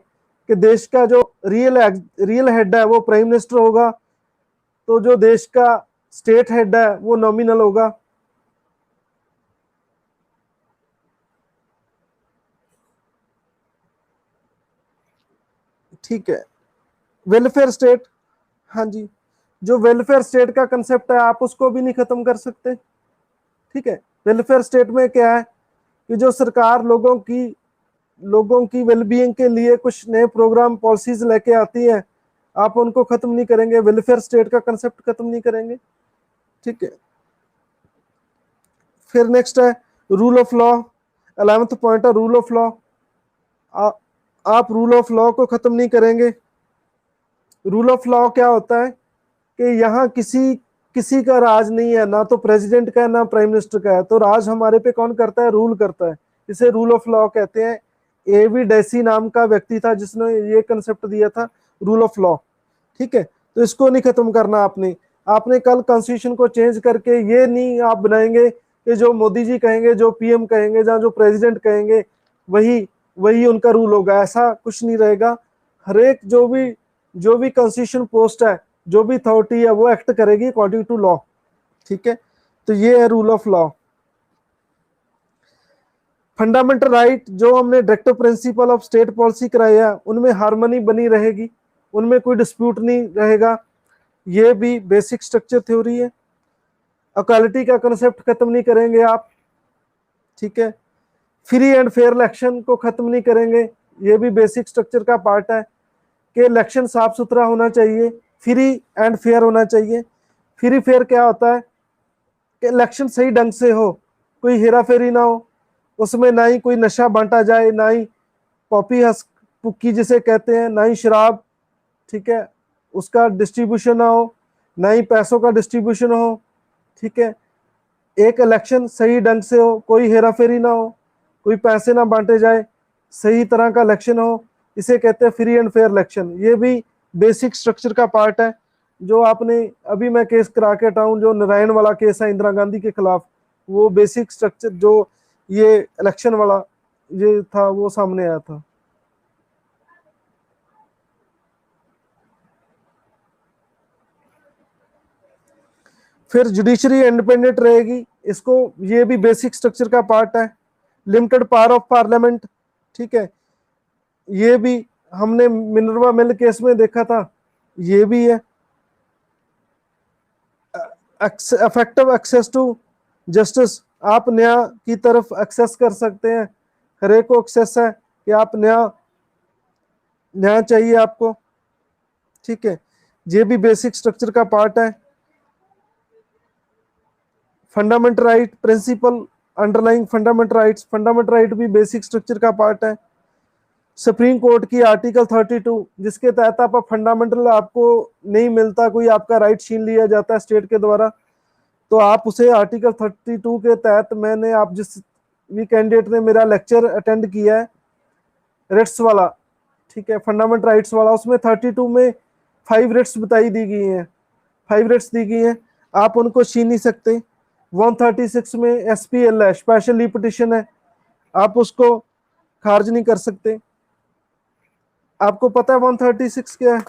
S1: कि देश का जो रियल हेड है वो प्राइम मिनिस्टर होगा, तो जो देश का स्टेट हेड है वो नॉमिनल होगा, ठीक है। वेलफेयर स्टेट, हाँ जी, जो वेलफेयर स्टेट का कंसेप्ट है आप उसको भी नहीं खत्म कर सकते, ठीक है। वेलफेयर स्टेट में क्या है कि जो सरकार लोगों की लोगों की वेलबीइंग के लिए कुछ नए प्रोग्राम पॉलिसीज लेके आती है, आप उनको खत्म नहीं करेंगे, वेलफेयर स्टेट का कंसेप्ट खत्म नहीं करेंगे। ठीक है, फिर नेक्स्ट है rule of law. 11th point है रूल ऑफ लॉ। आप रूल ऑफ लॉ को खत्म नहीं करेंगे। रूल ऑफ लॉ क्या होता है कि यहाँ किसी किसी का राज नहीं है, ना तो प्रेसिडेंट का है ना प्राइम मिनिस्टर का है, तो राज हमारे पे कौन करता है, रूल करता है। इसे रूल ऑफ लॉ कहते हैं। एवी डेसी नाम का व्यक्ति था जिसने ये कंसेप्ट दिया था, रूल ऑफ लॉ। ठीक है, तो इसको नहीं खत्म करना आपने। आपने कल कॉन्स्टिट्यूशन को चेंज करके ये नहीं आप बनाएंगे कि जो मोदी जी कहेंगे, जो पीएम कहेंगे, या जो प्रेसिडेंट कहेंगे वही वही उनका रूल होगा, ऐसा कुछ नहीं रहेगा। हर एक जो भी कॉन्स्टिट्यूशन पोस्ट है, जो भी अथॉरिटी है, वो एक्ट करेगी अकॉर्डिंग टू लॉ। ठीक है, तो ये है rule of law. Fundamental right जो हमने directive principle of state policy कराया, उनमें हार्मनी बनी रहेगी, उनमें कोई डिस्प्यूट नहीं रहेगा। ये भी बेसिक स्ट्रक्चर थ्योरी है। इक्वालिटी का कंसेप्ट खत्म नहीं करेंगे आप। ठीक है, फ्री एंड फेयर इलेक्शन को खत्म नहीं करेंगे, ये भी बेसिक स्ट्रक्चर का पार्ट है कि इलेक्शन साफ सुथरा होना चाहिए, फ्री एंड फेयर होना चाहिए। फ्री फेयर क्या होता है कि इलेक्शन सही ढंग से हो, कोई हेरा फेरी ना हो, उसमें ना ही कोई नशा बांटा जाए, ना ही पॉपी हस पुक्की जिसे कहते हैं, ना ही शराब, ठीक है, उसका डिस्ट्रीब्यूशन ना हो, ना ही पैसों का डिस्ट्रीब्यूशन हो। ठीक है, एक इलेक्शन सही ढंग से हो, कोई हेरा फेरी ना हो, कोई पैसे ना बांटे जाए, सही तरह का इलेक्शन हो, इसे कहते हैं फ्री एंड फेयर इलेक्शन। ये भी बेसिक स्ट्रक्चर का पार्ट है। जो आपने अभी मैं केस करा के हटा हूं, जो नारायण वाला केस है इंदिरा गांधी के खिलाफ, वो बेसिक स्ट्रक्चर जो ये इलेक्शन वाला ये था वो सामने आया था। फिर जुडिशरी इंडिपेंडेंट रहेगी, इसको ये भी बेसिक स्ट्रक्चर का पार्ट है। लिमिटेड पावर ऑफ पार्लियामेंट, ठीक है, ये भी हमने मिनर्वा मिल केस में देखा था, ये भी है। इफेक्टिव एक्सेस टू जस्टिस, आप न्याय की तरफ एक्सेस कर सकते हैं, हर एक को एक्सेस है कि आप न्याय चाहिए आपको। ठीक है, ये भी बेसिक स्ट्रक्चर का पार्ट है। Fundamental right principle underlying fundamental right भी बेसिक स्ट्रक्चर का पार्ट है। सुप्रीम कोर्ट की आर्टिकल 32 जिसके तहत आप फंडामेंटल आपको नहीं मिलता, कोई आपका राइट छीन लिया जाता है स्टेट के द्वारा, तो आप उसे आर्टिकल 32 के तहत, मैंने आप जिस भी कैंडिडेट ने मेरा लेक्चर अटेंड किया है रिट्स वाला, ठीक है, फंडामेंटल राइट्स वाला, उसमें 32 में 5 रिट्स बताई दी गई हैं, 5 रिट्स दी गई हैं, आप उनको छीन नहीं सकते। 136 में SPL है, स्पेशल ली पिटिशन है, आप उसको खारिज नहीं कर सकते। आपको पता है 136 क्या है?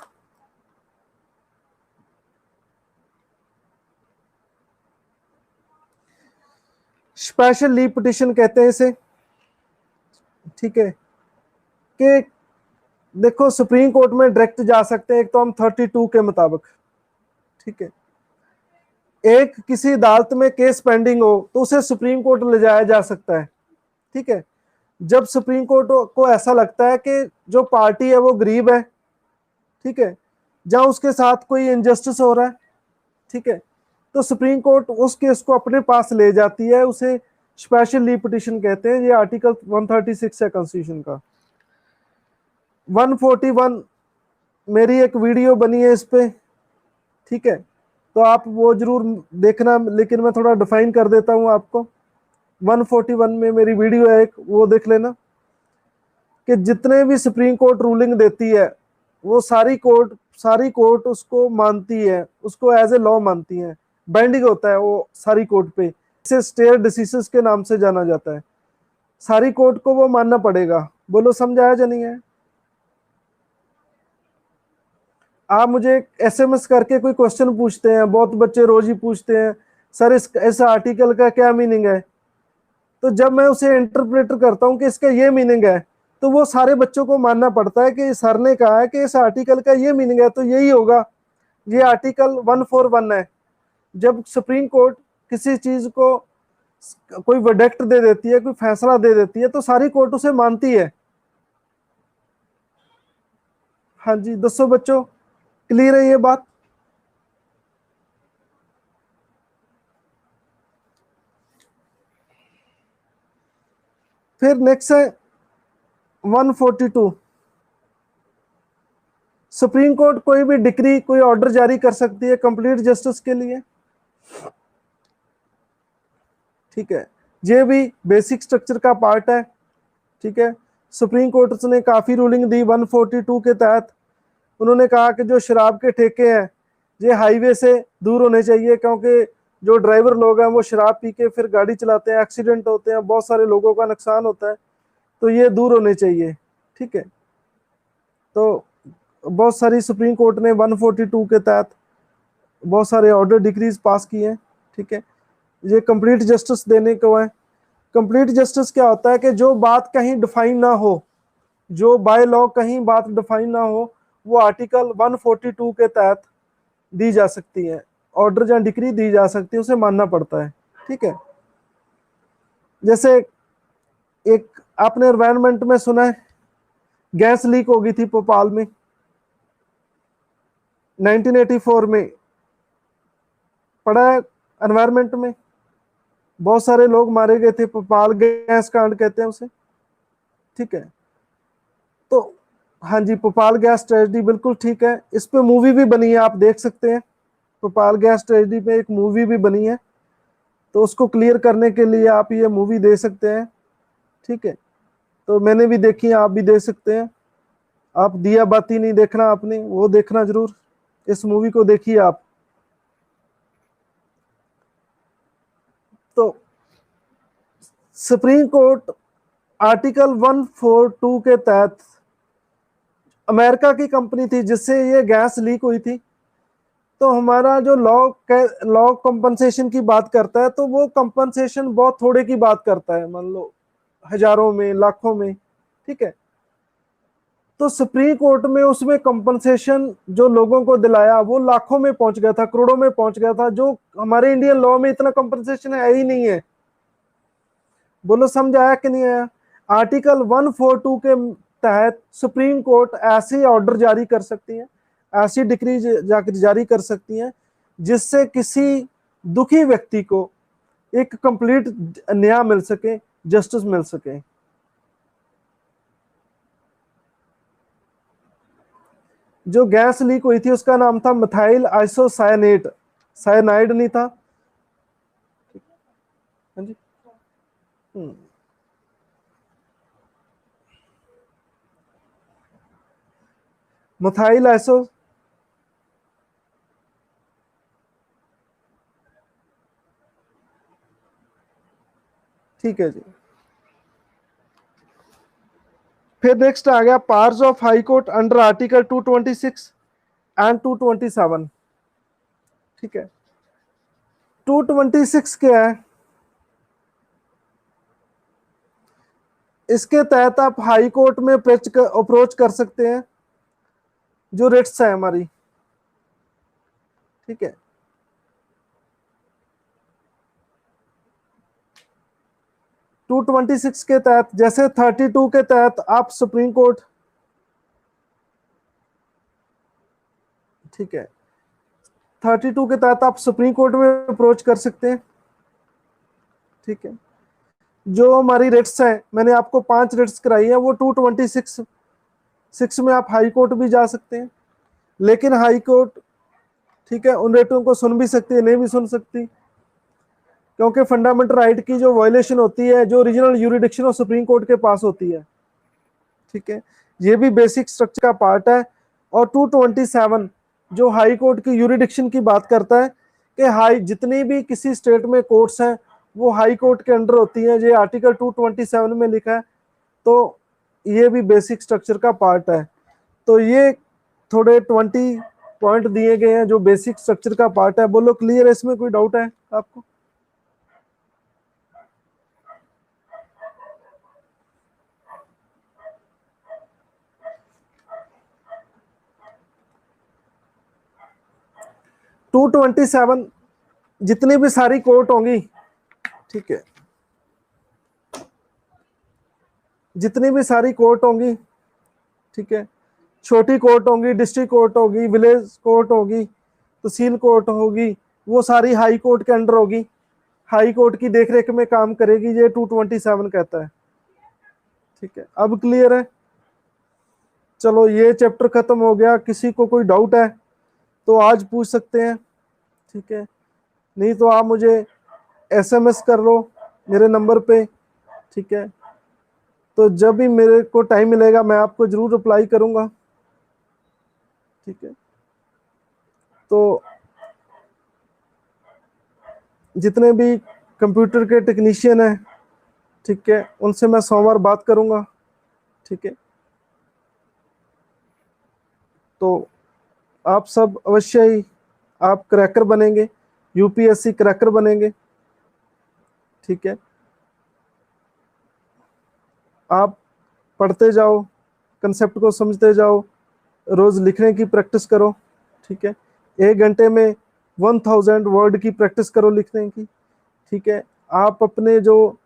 S1: स्पेशल ली पिटिशन कहते हैं इसे। ठीक है, कि देखो सुप्रीम कोर्ट में डायरेक्ट जा सकते हैं, एक तो हम 32 के मुताबिक, ठीक है, एक किसी अदालत में केस पेंडिंग हो तो उसे सुप्रीम कोर्ट ले जाया जा सकता है। ठीक है, जब सुप्रीम कोर्ट को ऐसा लगता है कि जो पार्टी है वो गरीब है, ठीक है, जहां उसके साथ कोई इनजस्टिस हो रहा है, ठीक है, तो सुप्रीम कोर्ट उस केस को अपने पास ले जाती है, उसे स्पेशल ली पिटिशन कहते हैं। ये आर्टिकल 136 है कॉन्स्टिट्यूशन का। 141 मेरी एक वीडियो बनी है इस पे, ठीक है, तो आप वो जरूर देखना, लेकिन मैं थोड़ा डिफाइन कर देता हूं आपको। 141 में मेरी वीडियो है एक, वो देख लेना कि जितने भी सुप्रीम कोर्ट रूलिंग देती है वो सारी कोर्ट उसको मानती है, उसको एज ए लॉ मानती है, बाइंडिंग होता है वो सारी कोर्ट पे। इसे स्टेयर डिसीजंस के नाम से जाना जाता है। सारी कोर्ट को वो मानना पड़ेगा। बोलो समझाया या नहीं है? आप मुझे SMS करके कोई क्वेश्चन पूछते हैं, बहुत बच्चे रोज ही पूछते हैं, सर इस आर्टिकल का क्या मीनिंग है, तो जब मैं उसे इंटरप्रेट करता हूं कि इसका ये मीनिंग है, तो वो सारे बच्चों को मानना पड़ता है कि सर ने कहा है कि इस आर्टिकल का ये मीनिंग है तो यही होगा। ये आर्टिकल 141 है। जब सुप्रीम कोर्ट किसी चीज को कोई वर्डिक्ट दे देती है, कोई फैसला दे देती है, तो सारी कोर्ट उसे मानती है। हाँ जी, दसो बच्चों, क्लियर है ये बात? फिर नेक्स्ट है 142। सुप्रीम कोर्ट कोई भी डिक्री, कोई ऑर्डर जारी कर सकती है कंप्लीट जस्टिस के लिए। ठीक है, ये भी बेसिक स्ट्रक्चर का पार्ट है। ठीक है, सुप्रीम कोर्ट ने काफी रूलिंग दी 142 के तहत। उन्होंने कहा कि जो शराब के ठेके हैं ये हाईवे से दूर होने चाहिए, क्योंकि जो ड्राइवर लोग हैं वो शराब पी के फिर गाड़ी चलाते हैं, एक्सीडेंट होते हैं, बहुत सारे लोगों का नुकसान होता है, तो ये दूर होने चाहिए। ठीक है, तो बहुत सारी सुप्रीम कोर्ट ने 142 के तहत बहुत सारे ऑर्डर डिक्रीज पास किए हैं। ठीक है, ये कंप्लीट जस्टिस देने को है। कंप्लीट जस्टिस क्या होता है कि जो बात कहीं डिफाइन ना हो, जो बाय लॉ कहीं बात डिफाइन ना हो, वो आर्टिकल 142 के तहत दी जा सकती है, ऑर्डर या डिक्री दी जा सकती है, उसे मानना पड़ता है। ठीक है, जैसे एक आपने एनवायरनमेंट में सुना है, गैस लीक हो गई थी भोपाल में 1984 में, पड़ा है एनवायरनमेंट में, बहुत सारे लोग मारे गए थे, भोपाल गैस कांड कहते हैं उसे। ठीक है, तो हाँ जी, भोपाल गैस ट्रेजेडी, बिल्कुल ठीक है। इस पे मूवी भी बनी है, आप देख सकते हैं। भोपाल गैस ट्रेजेडी पे एक मूवी भी बनी है, तो उसको क्लियर करने के लिए आप ये मूवी दे सकते हैं। ठीक है, तो मैंने भी देखी है, आप भी देख सकते हैं। आप दिया बाती नहीं देखना आपने, वो देखना जरूर, इस मूवी को देखिए आप। तो सुप्रीम कोर्ट आर्टिकल 142 के तहत, अमेरिका की कंपनी थी जिससे ये गैस लीक हुई थी, तो हमारा जो लॉ कंपनसेशन की बात करता है, तो वो कंपनसेशन बहुत थोड़े की बात करता है, मान लो हजारों में, लाखों में। ठीक है, तो सुप्रीम कोर्ट में उसमें कंपनसेशन जो लोगों को दिलाया वो लाखों में पहुंच गया था, करोड़ों में पहुंच गया था, जो हमारे इंडियन लॉ में इतना कंपनसेशन है ही नहीं है। बोलो समझ आया कि नहीं आया? आर्टिकल 142 के तहत सुप्रीम कोर्ट ऐसे ऑर्डर जारी कर सकती है, ऐसी डिक्री जारी कर सकती है जिससे किसी दुखी व्यक्ति को एक कंप्लीट न्याय मिल सके, जस्टिस मिल सके। जो गैस लीक हुई थी उसका नाम था मिथाइल आइसोसायनेट, साइनाइड नहीं था। हाँ जी, मिथाइल आइसो, ठीक है जी। फिर नेक्स्ट आ गया powers of high court under article 226 and 227। ठीक है, 226 क्या है? इसके तहत आप हाई कोर्ट में अप्रोच कर सकते हैं, जो रिट्स है हमारी। ठीक है, 226 के तहत, जैसे 32 के तहत आप सुप्रीम कोर्ट, ठीक है, 32 के तहत आप सुप्रीम कोर्ट में अप्रोच कर सकते हैं। ठीक है, जो हमारी रेट्स है, मैंने आपको 5 रेट्स कराई है, वो 226 में आप हाई कोर्ट भी जा सकते हैं। लेकिन हाई कोर्ट, ठीक है, उन रेटों को सुन भी सकती है, नहीं भी सुन सकती, क्योंकि फंडामेंटल राइट की जो वायलेशन होती है, जो रीजनल यूरिडिक्शन ऑफ सुप्रीम कोर्ट के पास होती है। ठीक है, ये भी बेसिक स्ट्रक्चर का पार्ट है। और 227 जो हाई कोर्ट की यूरिडिक्शन की बात करता है कि हाई जितनी भी किसी स्टेट में कोर्ट्स हैं वो हाई कोर्ट के अंडर होती हैं, ये आर्टिकल 227 में लिखा है। तो ये भी बेसिक स्ट्रक्चर का पार्ट है। तो ये थोड़े 20 पॉइंट दिए गए हैं जो बेसिक स्ट्रक्चर का पार्ट है। बोलो क्लियर है? इसमें कोई डाउट है आपको? 227 जितनी भी सारी कोर्ट होंगी, ठीक है, जितनी भी सारी कोर्ट होंगी, ठीक है, छोटी कोर्ट होगी, डिस्ट्रिक्ट कोर्ट होगी, विलेज कोर्ट होगी, तहसील कोर्ट होगी, वो सारी हाई कोर्ट के अंडर होगी, हाई कोर्ट की देखरेख में काम करेगी, ये 227 कहता है। ठीक है, अब क्लियर है? चलो ये चैप्टर खत्म हो गया। किसी को कोई डाउट है तो आज पूछ सकते हैं, ठीक है, नहीं तो आप मुझे एसएमएस कर लो मेरे नंबर पे, ठीक है, तो जब भी मेरे को टाइम मिलेगा मैं आपको जरूर रिप्लाई करूंगा। ठीक है, तो जितने भी कंप्यूटर के टेक्नीशियन हैं, ठीक है, उनसे मैं सोमवार बात करूंगा। ठीक है, तो आप सब अवश्य ही आप क्रैकर बनेंगे, यूपीएससी क्रैकर बनेंगे। ठीक है, आप पढ़ते जाओ, कंसेप्ट को समझते जाओ, रोज लिखने की प्रैक्टिस करो। ठीक है, 1 घंटे में 1000 वर्ड की प्रैक्टिस करो लिखने की। ठीक है, आप अपने जो,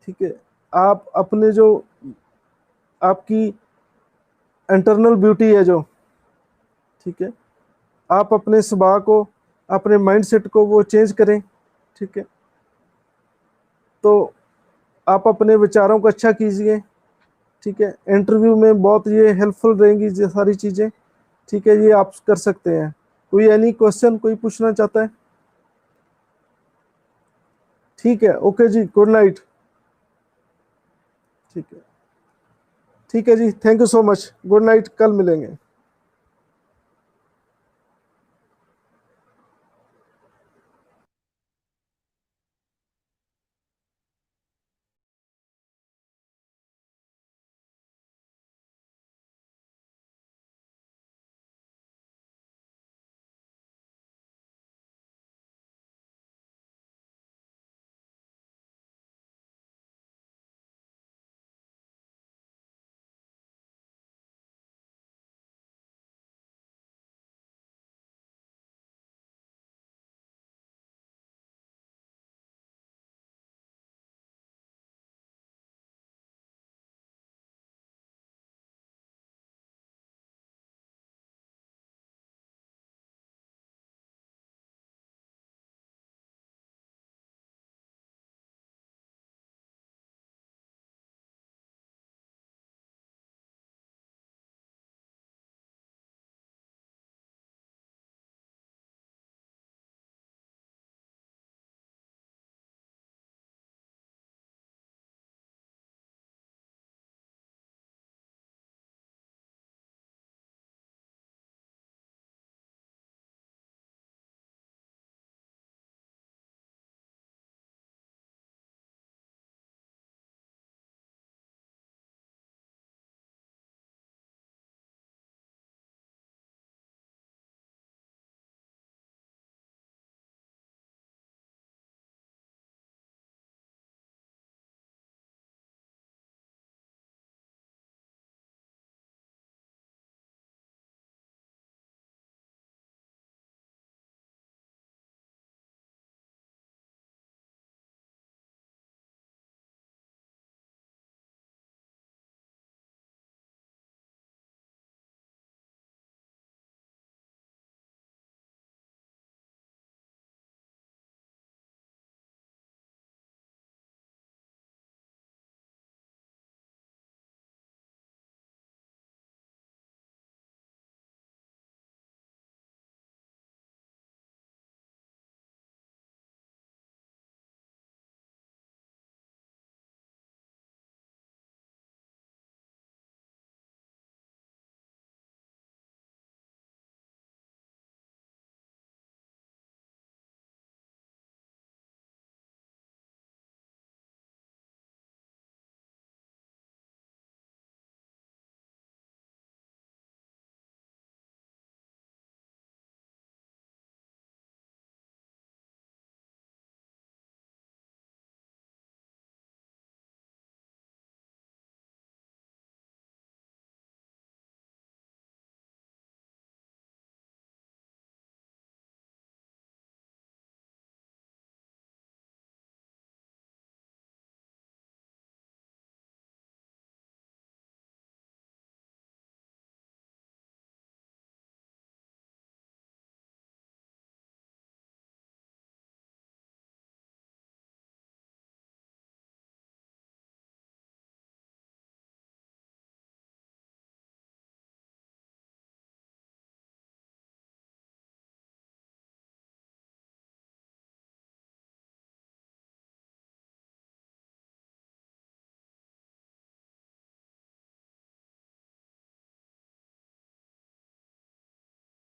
S1: ठीक है, आप अपने जो आपकी इंटरनल ब्यूटी है जो, ठीक है, आप अपने स्वभाव को, अपने माइंडसेट को वो चेंज करें। ठीक है, तो आप अपने विचारों को अच्छा कीजिए। ठीक है, इंटरव्यू में बहुत ये हेल्पफुल रहेंगी ये सारी चीज़ें। ठीक है, ये आप कर सकते हैं। कोई एनी क्वेश्चन कोई पूछना चाहता है? ठीक है, ओके जी, गुड नाइट। ठीक है, ठीक है जी, thank you so much, good night, कल मिलेंगे।